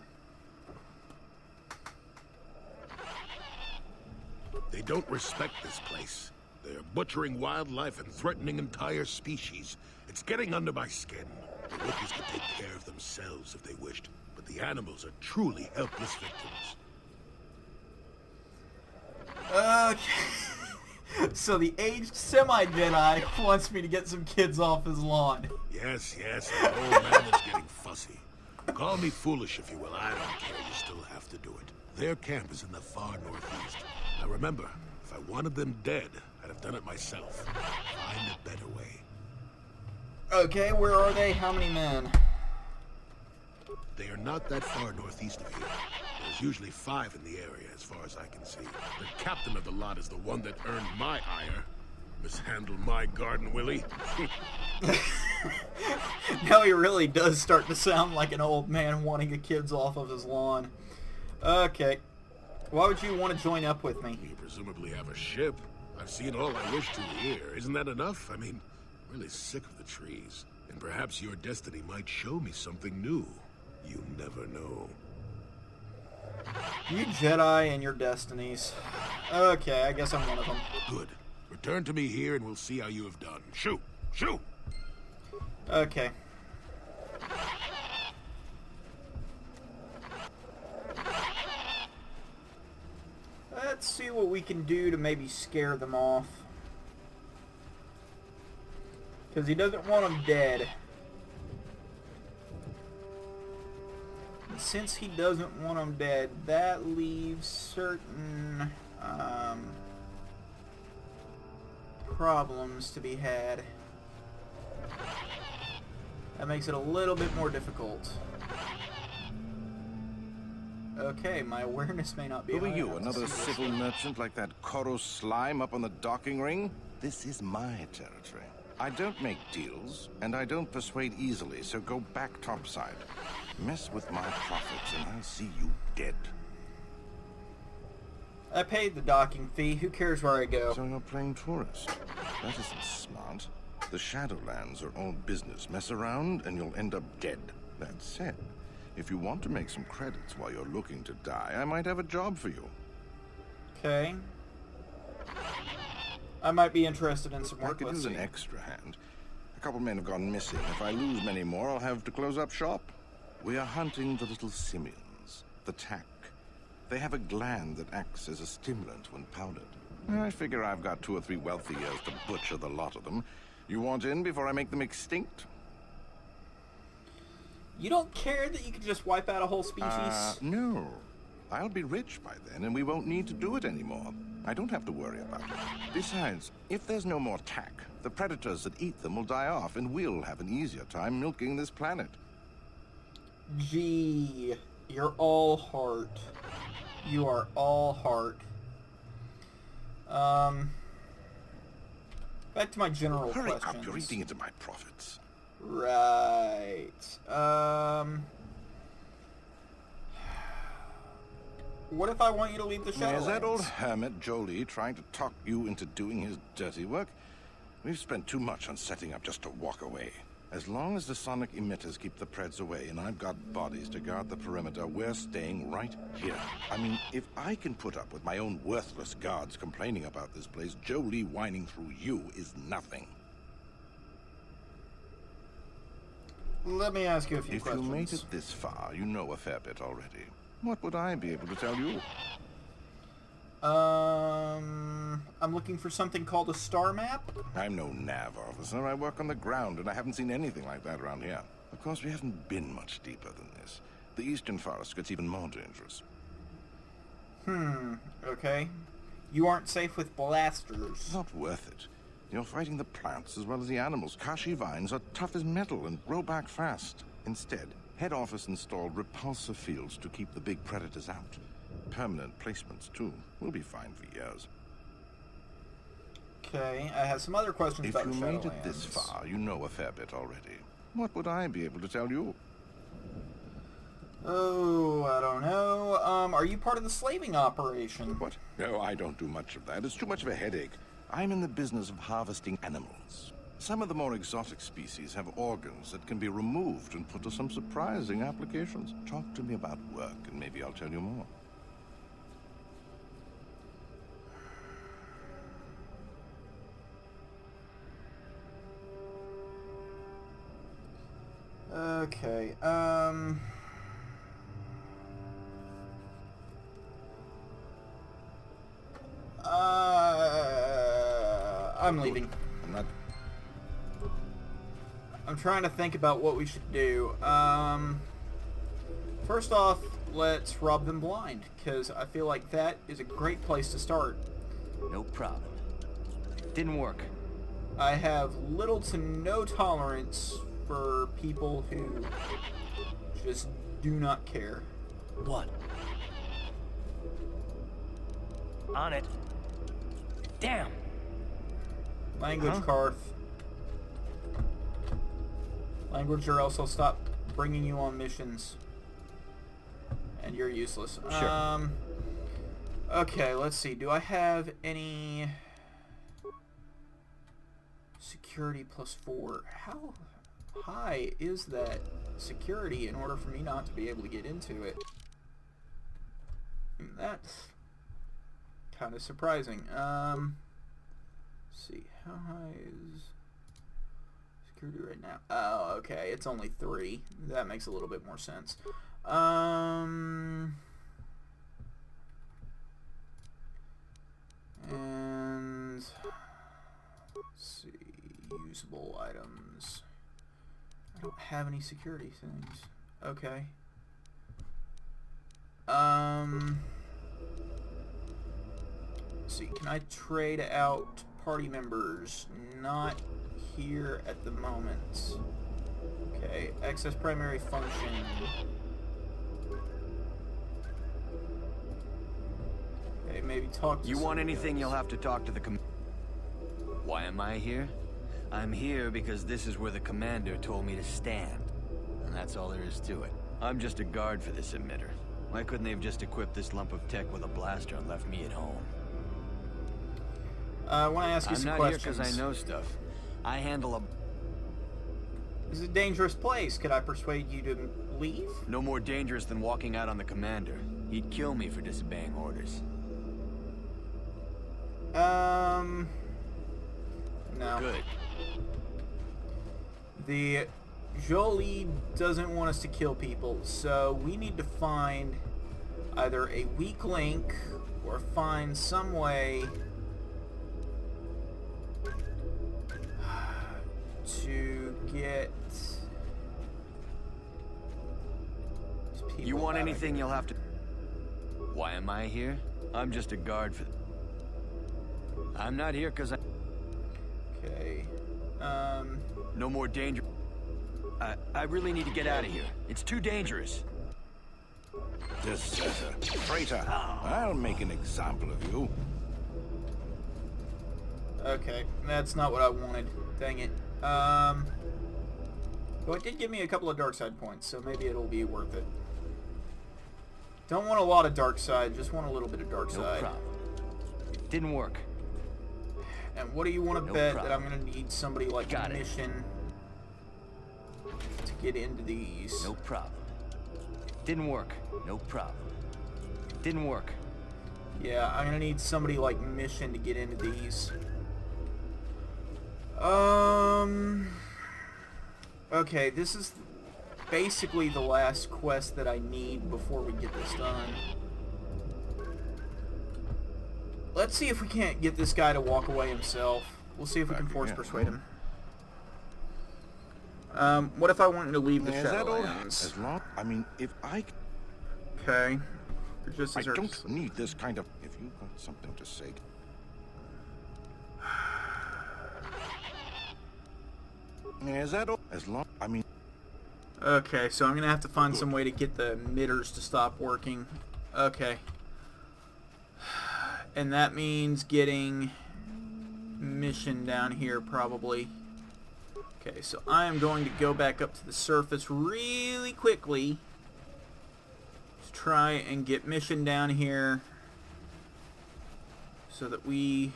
Speaker 9: They don't respect this place. They're butchering wildlife and threatening entire species. It's getting under my skin. The Wookiees could take care of themselves if they wished, but the animals are truly helpless victims.
Speaker 1: Okay. So the aged semi-Jedi wants me to get some kids off his lawn.
Speaker 9: Yes, the old man is getting fussy. Call me foolish if you will, I don't care, you still have to do it. Their camp is in the far northeast. Now remember, if I wanted them dead, I'd have done it myself. Find a better way.
Speaker 1: Okay, where are they? How many men?
Speaker 9: They are not that far northeast of here. There's usually 5 in the area, as far as I can see. The captain of the lot is the one that earned my hire. Mishandle my garden, Willie.
Speaker 1: Now he really does start to sound like an old man wanting the kids off of his lawn. Okay. Why would you want to join up with me?
Speaker 9: You presumably have a ship. I've seen all I wish to here. Isn't that enough? I mean, I'm really sick of the trees. And perhaps your destiny might show me something new. You never know.
Speaker 1: You Jedi and your destinies. Okay, I guess I'm one of them.
Speaker 9: Good. Return to me here and we'll see how you have done. Shoo! Shoo!
Speaker 1: Okay. Let's see what we can do to maybe scare them off. Because he doesn't want them dead. And since he doesn't want them dead, that leaves certain problems to be had. That makes it a little bit more difficult. Okay, my awareness may not be
Speaker 13: Who are
Speaker 1: high
Speaker 13: you,
Speaker 1: enough to
Speaker 13: another
Speaker 1: see this
Speaker 13: civil
Speaker 1: thing.
Speaker 13: merchant like that Kotor slime up on the docking ring? This is my territory. I don't make deals, and I don't persuade easily, so go back topside. Mess with my profits, and I'll see you dead.
Speaker 1: I paid the docking fee. Who cares where I go?
Speaker 13: So you're playing tourist. That isn't smart. The Shadowlands are all business. Mess around, and you'll end up dead. That said, if you want to make some credits while you're looking to die, I might have a job for you.
Speaker 1: Okay. I might be interested in some
Speaker 13: I
Speaker 1: work.
Speaker 13: could
Speaker 1: Let's
Speaker 13: use an
Speaker 1: see.
Speaker 13: extra hand. A couple men have gone missing. If I lose many more, I'll have to close up shop. We are hunting the little simians, the tack. They have a gland that acts as a stimulant when powdered. I figure I've got 2 or 3 wealthy years to butcher the lot of them. You want in before I make them extinct?
Speaker 1: You don't care that you can just wipe out a whole species?
Speaker 13: No. I'll be rich by then, and we won't need to do it anymore. I don't have to worry about it. Besides, if there's no more tack, the predators that eat them will die off, and we'll have an easier time milking this planet.
Speaker 1: Gee, you're all heart. You are all heart. Back to my general
Speaker 13: Hurry
Speaker 1: questions.
Speaker 13: up, you're eating into my profits.
Speaker 1: Right. What if I want you to leave the Shadowlands?
Speaker 13: Is that old hermit Jolie trying to talk you into doing his dirty work? We've spent too much on setting up just to walk away. As long as the sonic emitters keep the Preds away and I've got bodies to guard the perimeter, we're staying right here. I mean, if I can put up with my own worthless guards complaining about this place, Jolie whining through you is nothing.
Speaker 1: Let me ask you a few questions.
Speaker 13: If you made it this far, you know a fair bit already. What would I be able to tell you?
Speaker 1: I'm looking for something called a star map.
Speaker 13: I'm no nav officer. I work on the ground, and I haven't seen anything like that around here. Of course, we haven't been much deeper than this. The eastern forest gets even more dangerous.
Speaker 1: Okay. You aren't safe with blasters.
Speaker 13: Not worth it. You're fighting the plants as well as the animals. Kashyyyk vines are tough as metal and grow back fast. Instead, head office installed repulsor fields to keep the big predators out. Permanent placements, too. We'll be fine for years.
Speaker 1: Okay, I have some other questions
Speaker 13: If
Speaker 1: about
Speaker 13: you
Speaker 1: the
Speaker 13: made
Speaker 1: Shadowlands.
Speaker 13: it this far, you know a fair bit already. What would I be able to tell you?
Speaker 1: Oh, I don't know. Are you part of the slaving operation?
Speaker 13: What? No, I don't do much of that. It's too much of a headache. I'm in the business of harvesting animals. Some of the more exotic species have organs that can be removed and put to some surprising applications. Talk to me about work, and maybe I'll tell you more.
Speaker 1: Okay, I'm leaving.
Speaker 13: I'm not...
Speaker 1: I'm trying to think about what we should do. First off, let's rob them blind, because I feel like that is a great place to start.
Speaker 14: No problem. Didn't work.
Speaker 1: I have little to no tolerance for people who just do not care.
Speaker 5: What? On it. Damn.
Speaker 1: Language, Karth. Language, or else I'll stop bringing you on missions. And you're useless.
Speaker 14: Sure.
Speaker 1: Okay, let's see. Do I have any... Security +4. How high is that security in order for me not to be able to get into it? That's kind of surprising. Let's see. How high is security right now? Oh, okay. It's only 3. That makes a little bit more sense. And let's see. Usable items. I don't have any security things. Okay. Let's see. Can I trade out party members? Not here at the moment. Okay. Access primary function. Okay, maybe talk to
Speaker 14: You want anything,
Speaker 1: else.
Speaker 14: you'll have to talk to the Why am I here? I'm here because this is where the commander told me to stand. And that's all there is to it. I'm just a guard for this emitter. Why couldn't they have just equipped this lump of tech with a blaster and left me at home?
Speaker 1: I want to ask you some questions.
Speaker 14: I'm not here because I know stuff. I handle a...
Speaker 1: This is a dangerous place. Could I persuade you to leave?
Speaker 14: No more dangerous than walking out on the commander. He'd kill me for disobeying orders.
Speaker 1: No.
Speaker 14: Good.
Speaker 1: The Jolie doesn't want us to kill people, so we need to find either a weak link or find some way to get these people
Speaker 14: You want
Speaker 1: out of
Speaker 14: anything,
Speaker 1: here.
Speaker 14: you'll have to... Why am I here? I'm just a guard for... I'm not here because I...
Speaker 1: Okay.
Speaker 14: No more danger. I really need to get out of here. It's too dangerous.
Speaker 13: Deserter. Traitor. I'll make an example of you.
Speaker 1: Okay, that's not what I wanted. Dang it. Well, it did give me a couple of dark side points, so maybe it'll be worth it. Don't want a lot of dark side, just want a little bit of dark side.
Speaker 14: No problem. Didn't work.
Speaker 1: And what do you want to
Speaker 14: No
Speaker 1: bet
Speaker 14: problem.
Speaker 1: that I'm going to need somebody like
Speaker 14: Got it.
Speaker 1: Mission to get into these?
Speaker 14: No problem. Didn't work. No problem. Didn't work.
Speaker 1: Yeah, I'm going to need somebody like Mission to get into these. Okay, this is basically the last quest that I need before we get this done. Let's see if we can't get this guy to walk away himself. We'll see if we can force persuade him. What if I want him to leave the
Speaker 13: Is that all?
Speaker 1: Shadowlands?
Speaker 13: As long... I mean, if I...
Speaker 1: Okay. Just
Speaker 13: I
Speaker 1: as our-
Speaker 13: don't need this kind of... If you've got something to say... Is that all? As long... I mean...
Speaker 1: Okay, so I'm going to have to find some way to get the emitters to stop working. Okay. And that means getting Mission down here, probably. Okay, so I am going to go back up to the surface really quickly to try and get Mission down here so that we...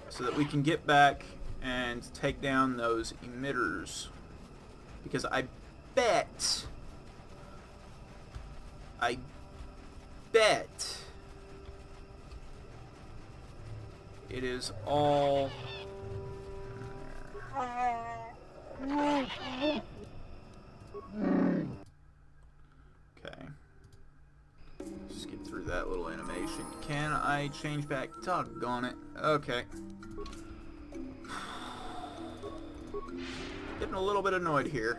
Speaker 1: So that we can get back and take down those emitters. Because I bet it is all... Okay. Skip through that I change back? Doggone it. Okay. Getting a little bit annoyed here.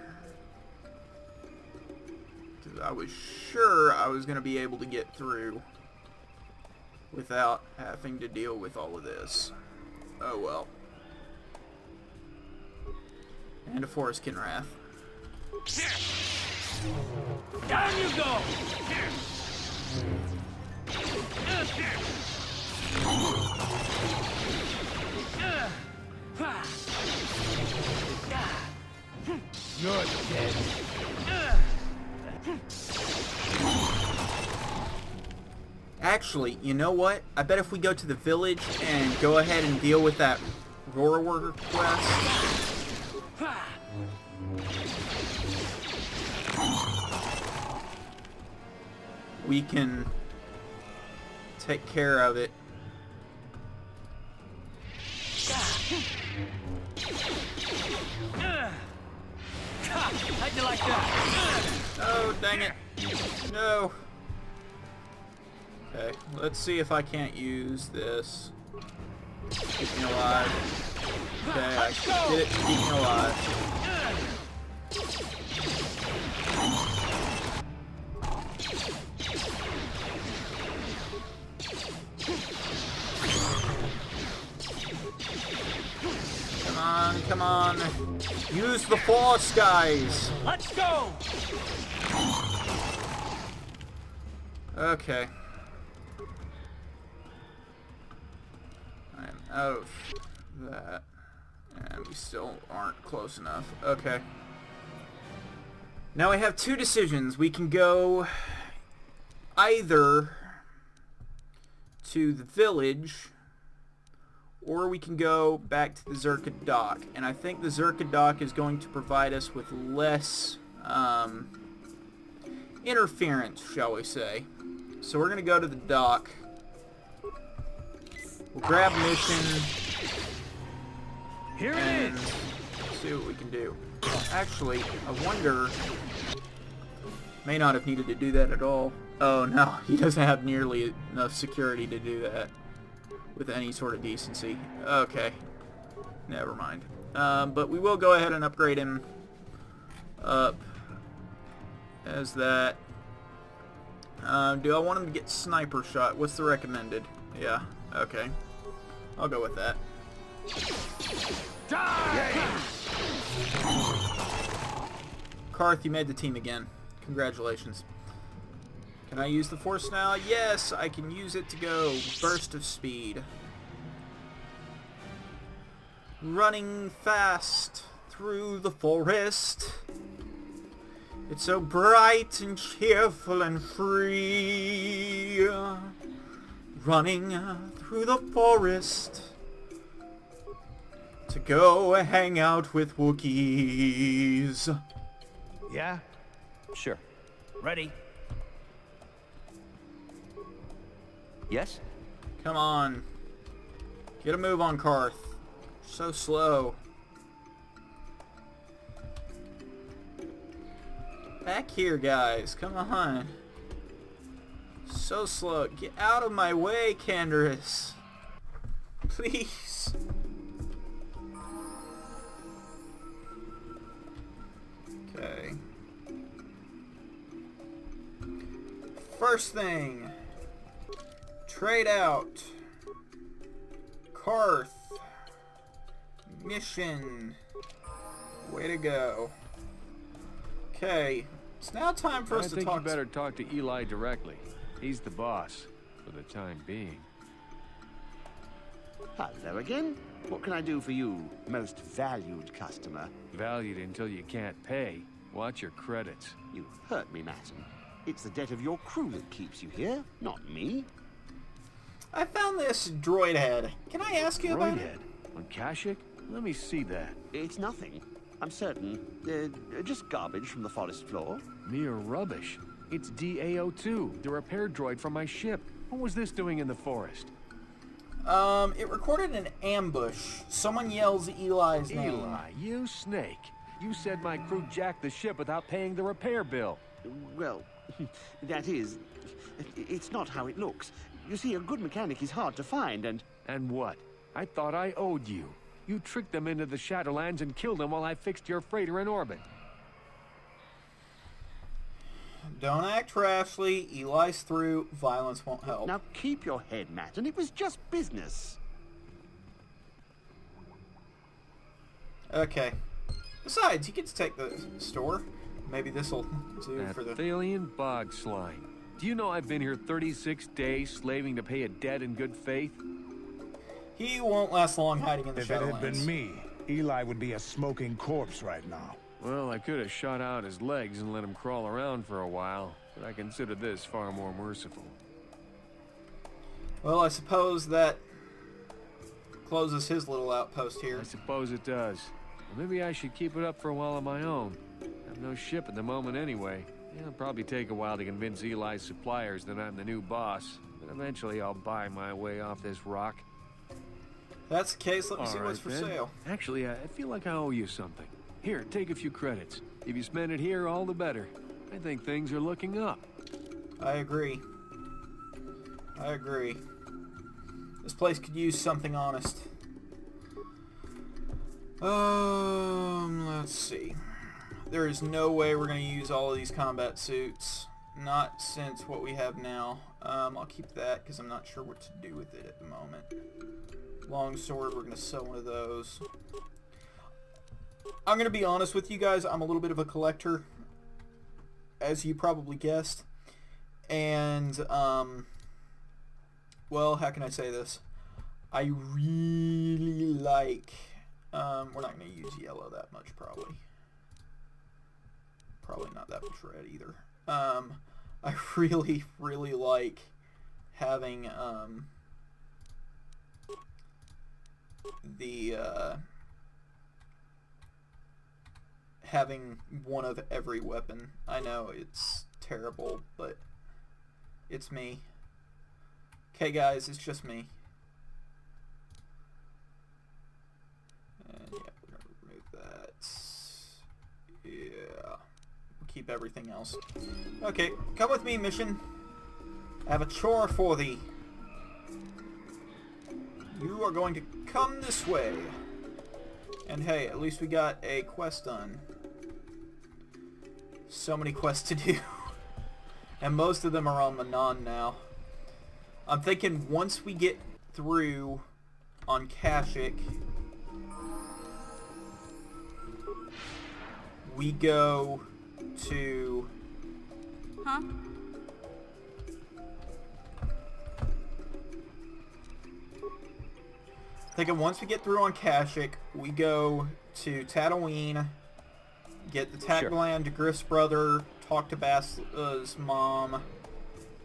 Speaker 1: Because I was sure I was going to be able to get through without having to deal with all of this. Oh well. And a forest Kinrath.
Speaker 5: Down you go!
Speaker 7: You're dead.
Speaker 1: Actually, you know what? I bet if we go to the village and go ahead and deal with that Roar Worker quest, we can take care of it.
Speaker 5: How'd you like that?
Speaker 1: Oh, dang it. No. Okay, let's see if I can't use this. Keep me alive. Okay, I did it to keep me alive. Come on, come on. Use the force, guys.
Speaker 5: Let's go!
Speaker 1: Okay. I'm out of that. And we still aren't close enough. Okay. Now we have two decisions. We can go either to the village, or we can go back to the Zerka dock. And I think the Zerka dock is going to provide us with less interference, shall we say. So we're going to go to the dock. We'll grab mission.
Speaker 5: Here
Speaker 1: and
Speaker 5: it is.
Speaker 1: See what we can do. Actually, I wonder... May not have needed to do that at all. Oh no, he doesn't have nearly enough security to do that with any sort of decency. Okay. Never mind. But we will go ahead and upgrade him up as that. Do I want him to get sniper shot? What's the recommended? Yeah, okay. I'll go with that. Karth, you made the team again. Congratulations. Can I use the force now? Yes, I can use it to go. Burst of speed. Running fast through the forest. It's so bright and cheerful and free. Running through the forest to go hang out with Wookiees.
Speaker 12: Yeah? Sure.
Speaker 5: Ready?
Speaker 12: Yes?
Speaker 1: Come on. Get a move on, Karth. So slow. Back here, guys. Come on. So slow. Get out of my way, Canderous. Please. Okay. First thing. Trade out. Karth. Mission. Way to go. Okay. It's now time for us to talk.
Speaker 7: I think you better talk to Eli directly. He's the boss, for the time being.
Speaker 8: Hello again. What can I do for you, most valued customer?
Speaker 7: Valued until you can't pay. Watch your credits.
Speaker 8: You hurt me, Madam. It's the debt of your crew that keeps you here, not me.
Speaker 1: I found this droid head. Can I ask you about it?
Speaker 7: On Kashyyyk? Let me see that.
Speaker 8: It's nothing. I'm certain. Just garbage from the forest floor.
Speaker 7: Mere rubbish. It's DAO2, the repair droid from my ship. What was this doing in the forest?
Speaker 1: It recorded an ambush. Someone yells Eli's name.
Speaker 7: Eli, you snake. You said my crew jacked the ship without paying the repair bill.
Speaker 8: Well, that is... It's not how it looks. You see, a good mechanic is hard to find, and...
Speaker 7: And what? I thought I owed you. You tricked them into the Shadowlands and killed them while I fixed your freighter in orbit.
Speaker 1: Don't act rashly. Eli's through. Violence won't help.
Speaker 8: Now keep your head, Matt, and it was just business.
Speaker 1: Okay. Besides, he gets to take the store. Maybe this'll do
Speaker 7: That
Speaker 1: for the...
Speaker 7: Thalian bog slime. Do you know I've been here 36 days slaving to pay a debt in good faith?
Speaker 1: He won't last long hiding in the
Speaker 3: If it had
Speaker 1: Shadowlands.
Speaker 3: been me, Eli would be a smoking corpse right now.
Speaker 7: Well, I could have shot out his legs and let him crawl around for a while, but I consider this far more merciful.
Speaker 1: Well, I suppose that closes his little outpost here.
Speaker 7: I suppose it does. Well, maybe I should keep it up for a while on my own. I have no ship at the moment anyway. It'll probably take a while to convince Eli's suppliers that I'm the new boss, but eventually I'll buy my way off this rock.
Speaker 1: If that's the case, let me see what's for sale.
Speaker 7: Actually, I feel like I owe you something. Here, take a few credits. If you spend it here, all the better. I think things are looking up.
Speaker 1: I agree. I agree. This place could use something honest. Let's see. There is no way we're going to use all of these combat suits. Not since what we have now. I'll keep that because I'm not sure what to do with it at the moment. Longsword, we're going to sell one of those. I'm going to be honest with you guys. I'm a little bit of a collector, as you probably guessed. And, well, how can I say this? I really like... we're not going to use yellow that much, probably. Probably not that much red either. I really, really like having, having one of every weapon. I know it's terrible, but it's me. Okay, guys, it's just me. And yeah, we're gonna remove that. Yeah. We'll keep everything else. Okay, come with me, mission. I have a chore for thee. You are going to come this way. And hey, at least we got a quest done. So many quests to do. And most of them are on Manon now. I'm thinking once we get through on Kashyyyk, we go to...
Speaker 15: Huh?
Speaker 1: Thinking once we get through on Kashyyyk, we go to Tatooine, get the Tagland to Griff's brother, talk to Basla's mom,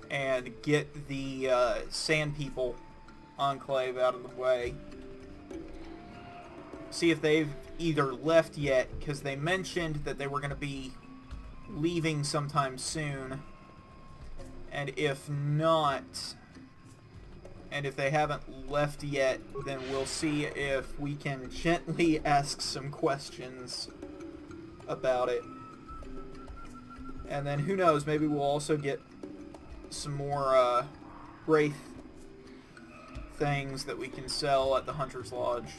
Speaker 1: and get the Sand People Enclave out of the way. See if they've either left yet, because they mentioned that they were going to be leaving sometime soon. And if not, and if they haven't left yet, then we'll see if we can gently ask some questions about it. And then who knows, maybe we'll also get some more Wraith things that we can sell at the Hunter's Lodge.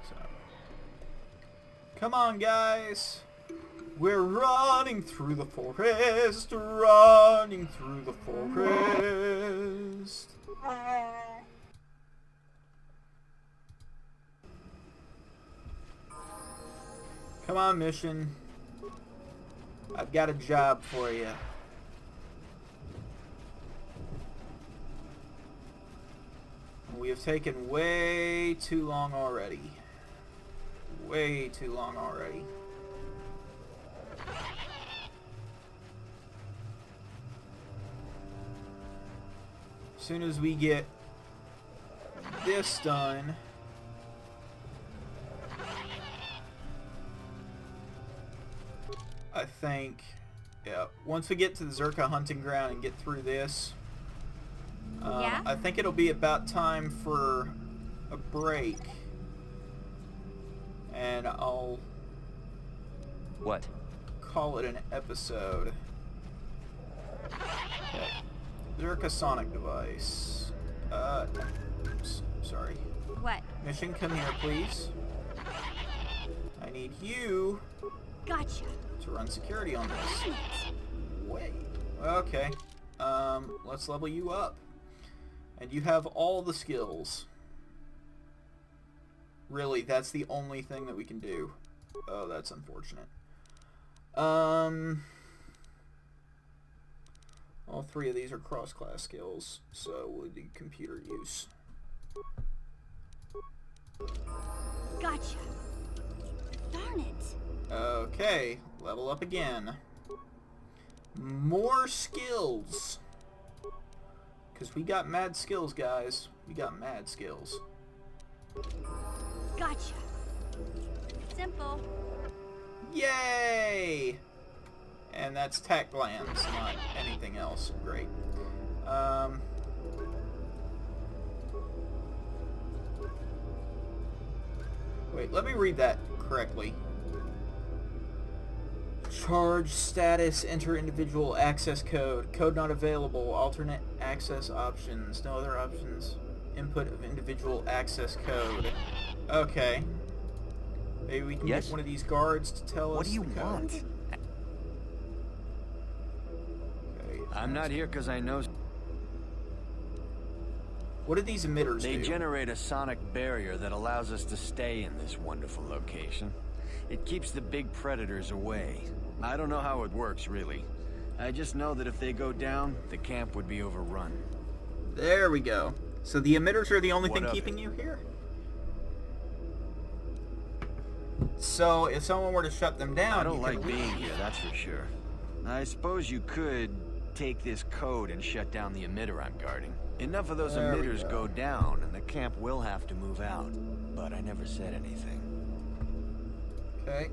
Speaker 1: So, come on, guys. We're running through the forest, running through the forest. Come on, mission. I've got a job for you. We have taken way too long already. Way too long already. As soon as we get this done, I think, yeah, once we get to the Zerka hunting ground and get through this, I think it'll be about time for a break. And I'll...
Speaker 12: What?
Speaker 1: Call it an episode. Zerka Sonic device. Oops, sorry.
Speaker 15: What?
Speaker 1: Mission, come here, please. I need you.
Speaker 15: Gotcha.
Speaker 1: To run security on this. Wait. Okay. Let's level you up. And you have all the skills. Really, that's the only thing that we can do. Oh, that's unfortunate. All three of these are cross-class skills, so we'll do computer use.
Speaker 15: Gotcha. Darn it.
Speaker 1: Okay, level up again. More skills. Because we got mad skills, guys. We got mad skills.
Speaker 15: Gotcha. Simple.
Speaker 1: Yay! And that's tech glands, not anything else. Great. Wait, let me read that correctly. Charge status, enter individual access code. Code not available. Alternate access options. No other options. Input of individual access code. Okay. Maybe we can get one of these guards to tell us
Speaker 14: what do you
Speaker 1: the
Speaker 14: want?
Speaker 1: code. Okay.
Speaker 14: I'm not here because I know...
Speaker 1: What do these emitters
Speaker 14: They
Speaker 1: do?
Speaker 14: generate a sonic barrier that allows us to stay in this wonderful location. It keeps the big predators away. I don't know how it works, really. I just know that if they go down, the camp would be overrun.
Speaker 1: There we go. So the emitters are the only thing
Speaker 14: What of
Speaker 1: keeping
Speaker 14: it?
Speaker 1: you here? So if someone were to shut them down,
Speaker 14: I don't
Speaker 1: you
Speaker 14: like
Speaker 1: could
Speaker 14: being
Speaker 1: leave.
Speaker 14: here, that's for sure. I suppose you could take this code and shut down the emitter I'm guarding. Enough of those
Speaker 1: There we
Speaker 14: emitters go down, and the camp will have to move out. But I never said anything.
Speaker 1: Okay.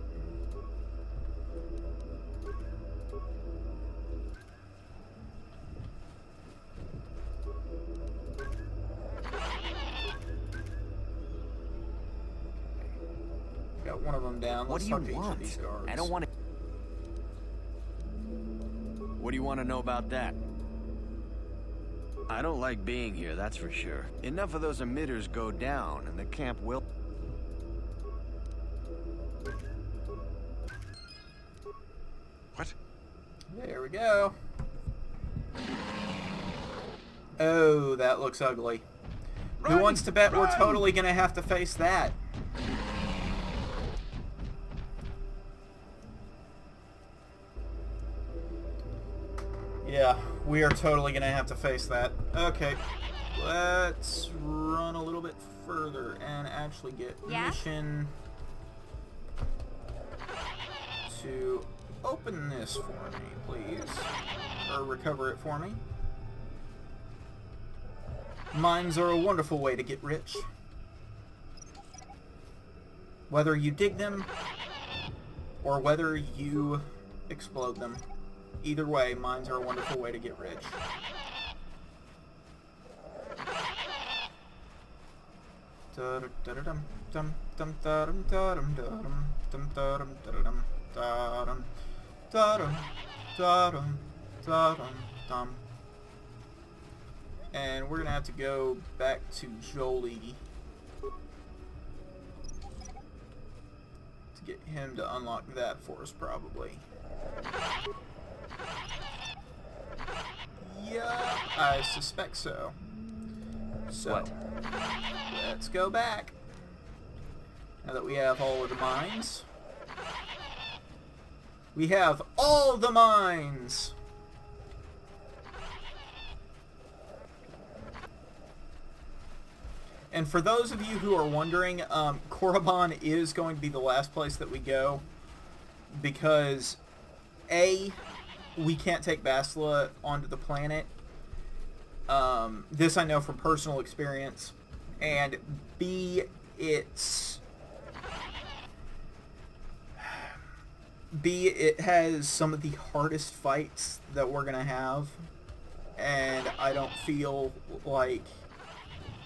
Speaker 1: Got one of them down.
Speaker 14: What
Speaker 1: Let's
Speaker 14: do you
Speaker 1: talk to each of
Speaker 14: want?
Speaker 1: these guards.
Speaker 14: I don't want to... What do you want to know about that? I don't like being here, that's for sure. Enough of those emitters go down, and the camp will...
Speaker 13: What?
Speaker 1: There we go. Oh, that looks ugly. Who wants to bet we're totally gonna have to face that? Yeah, we are totally gonna have to face that. Okay, let's run a little bit further and actually get mission to open this for me, please. Or recover it for me. Mines are a wonderful way to get rich. Whether you dig them or whether you explode them. Either way, mines are a wonderful way to get rich. And we're gonna have to go back to Jolie to get him to unlock that for us, probably. Yeah, I suspect so. So, let's go back. Now that we have all of the mines. We have all the mines! And for those of you who are wondering, Korriban is going to be the last place that we go. Because, A, we can't take Bastila onto the planet. This I know from personal experience. And B, it has some of the hardest fights that we're gonna have. And I don't feel like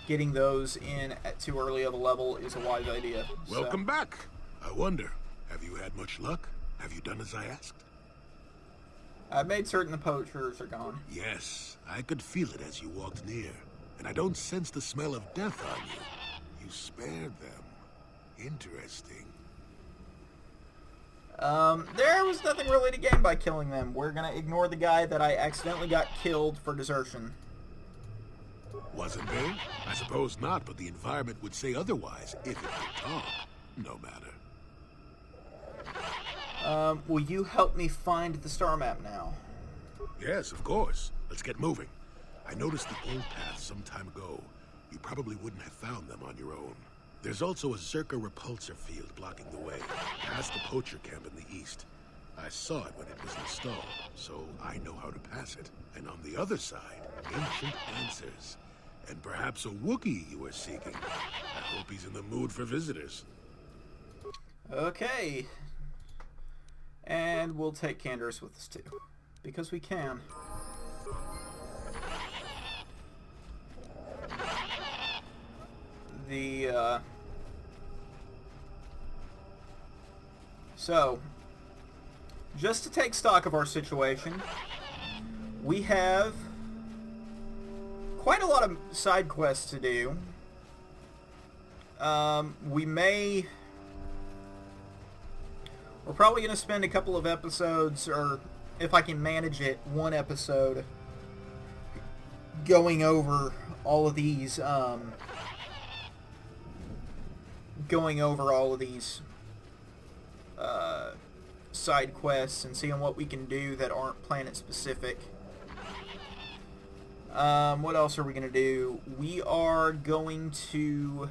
Speaker 1: getting those in at too early of a level is a wise idea.
Speaker 9: Welcome back. I wonder, have you had much luck? Have you done as I asked?
Speaker 1: I made certain the poachers are gone.
Speaker 9: Yes, I could feel it as you walked near. And I don't sense the smell of death on you. You spared them. Interesting.
Speaker 1: There was nothing really to gain by killing them. We're gonna ignore the guy that I accidentally got killed for desertion.
Speaker 9: Wasn't there? I suppose not, but the environment would say otherwise if it could talk. No matter.
Speaker 1: Will you help me find the star map now?
Speaker 9: Yes, of course. Let's get moving. I noticed the old path some time ago. You probably wouldn't have found them on your own. There's also a Zerka repulsor field blocking the way, past the poacher camp in the east. I saw it when it was installed, so I know how to pass it. And on the other side, ancient answers. And perhaps a Wookiee you are seeking. I hope he's in the mood for visitors.
Speaker 1: Okay. And we'll take Canderous with us too. Because we can. So, just to take stock of our situation, we have quite a lot of side quests to do. We're probably going to spend a couple of episodes, or if I can manage it, one episode going over all of these, side quests and seeing what we can do that aren't planet specific. What else are we going to do? We are going to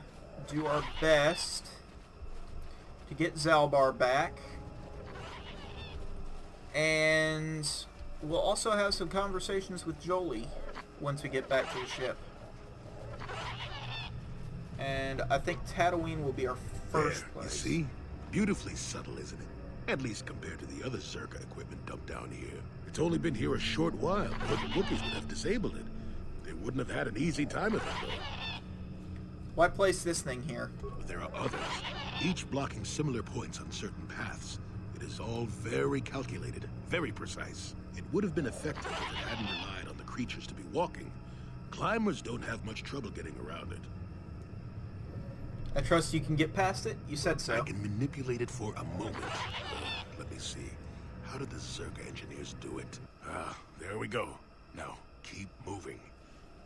Speaker 1: do our best to get Zalbar back. And we'll also have some conversations with Jolie once we get back to the ship. And I think Tatooine will be our first place.
Speaker 9: You see? Beautifully subtle, isn't it? At least compared to the other Zerka equipment dumped down here. It's only been here a short while, or the Wookiees would have disabled it. They wouldn't have had an easy time of it, though.
Speaker 1: Why place this thing here?
Speaker 9: But there are others, each blocking similar points on certain paths. It is all very calculated, very precise. It would have been effective if it hadn't relied on the creatures to be walking. Climbers don't have much trouble getting around it.
Speaker 1: I trust you can get past it? You said so.
Speaker 9: I can manipulate it for a moment. Let me see. How did the Zerka engineers do it? There we go. Now, keep moving.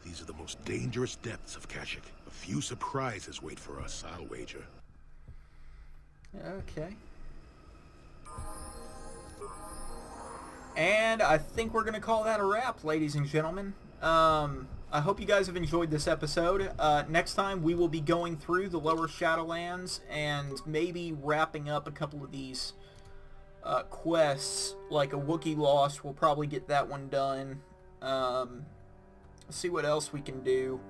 Speaker 9: These are the most dangerous depths of Kashyyyk. A few surprises wait for us, I'll wager.
Speaker 1: Okay. And I think we're going to call that a wrap, ladies and gentlemen. I hope you guys have enjoyed this episode. Next time we will be going through the lower Shadowlands and maybe wrapping up a couple of these quests, like a Wookiee Lost. We'll probably get that one done. See what else we can do.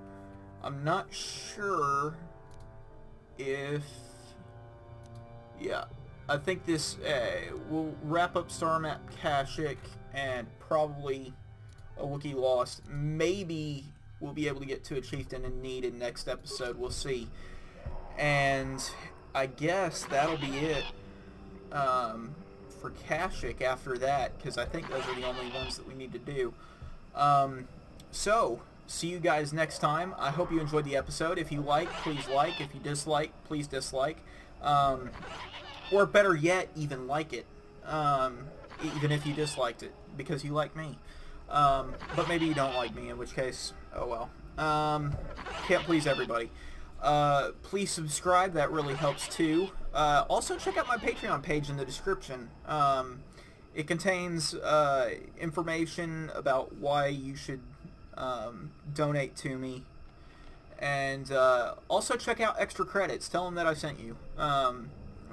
Speaker 1: I'm not sure if... Yeah, I think this... we'll wrap up Star Map Kashyyyk and probably a Wookiee Lost. Maybe we'll be able to get to a Chieftain in Need in next episode. We'll see. And I guess that'll be it for Kashyyyk after that, because I think those are the only ones that we need to do. So, see you guys next time. I hope you enjoyed the episode. If you like, please like. If you dislike, please dislike. Or better yet, even like it. Even if you disliked it, because you like me. But maybe you don't like me, in which case, oh well. Can't please everybody. Please subscribe, that really helps too. Also check out my Patreon page in the description. It contains information about why you should donate to me. And also check out Extra Credits. Tell them that I sent you.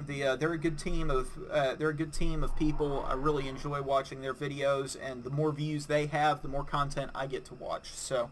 Speaker 1: They're a good team of people. I really enjoy watching their videos, and the more views they have, the more content I get to watch. So,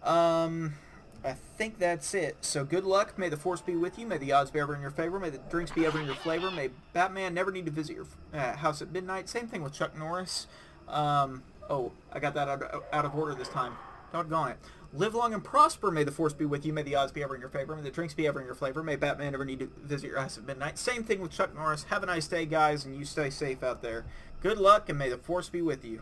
Speaker 1: I think that's it. So good luck. May the Force be with you. May the odds be ever in your favor. May the drinks be ever in your flavor. May Batman never need to visit your house at midnight. Same thing with Chuck Norris. Oh, I got that out of order this time. Doggone it. Live long and prosper. May the force be with you. May the odds be ever in your favor. May the drinks be ever in your flavor. May Batman ever need to visit your house at midnight. Same thing with Chuck Norris. Have a nice day, guys, and you stay safe out there. Good luck, and may the force be with you.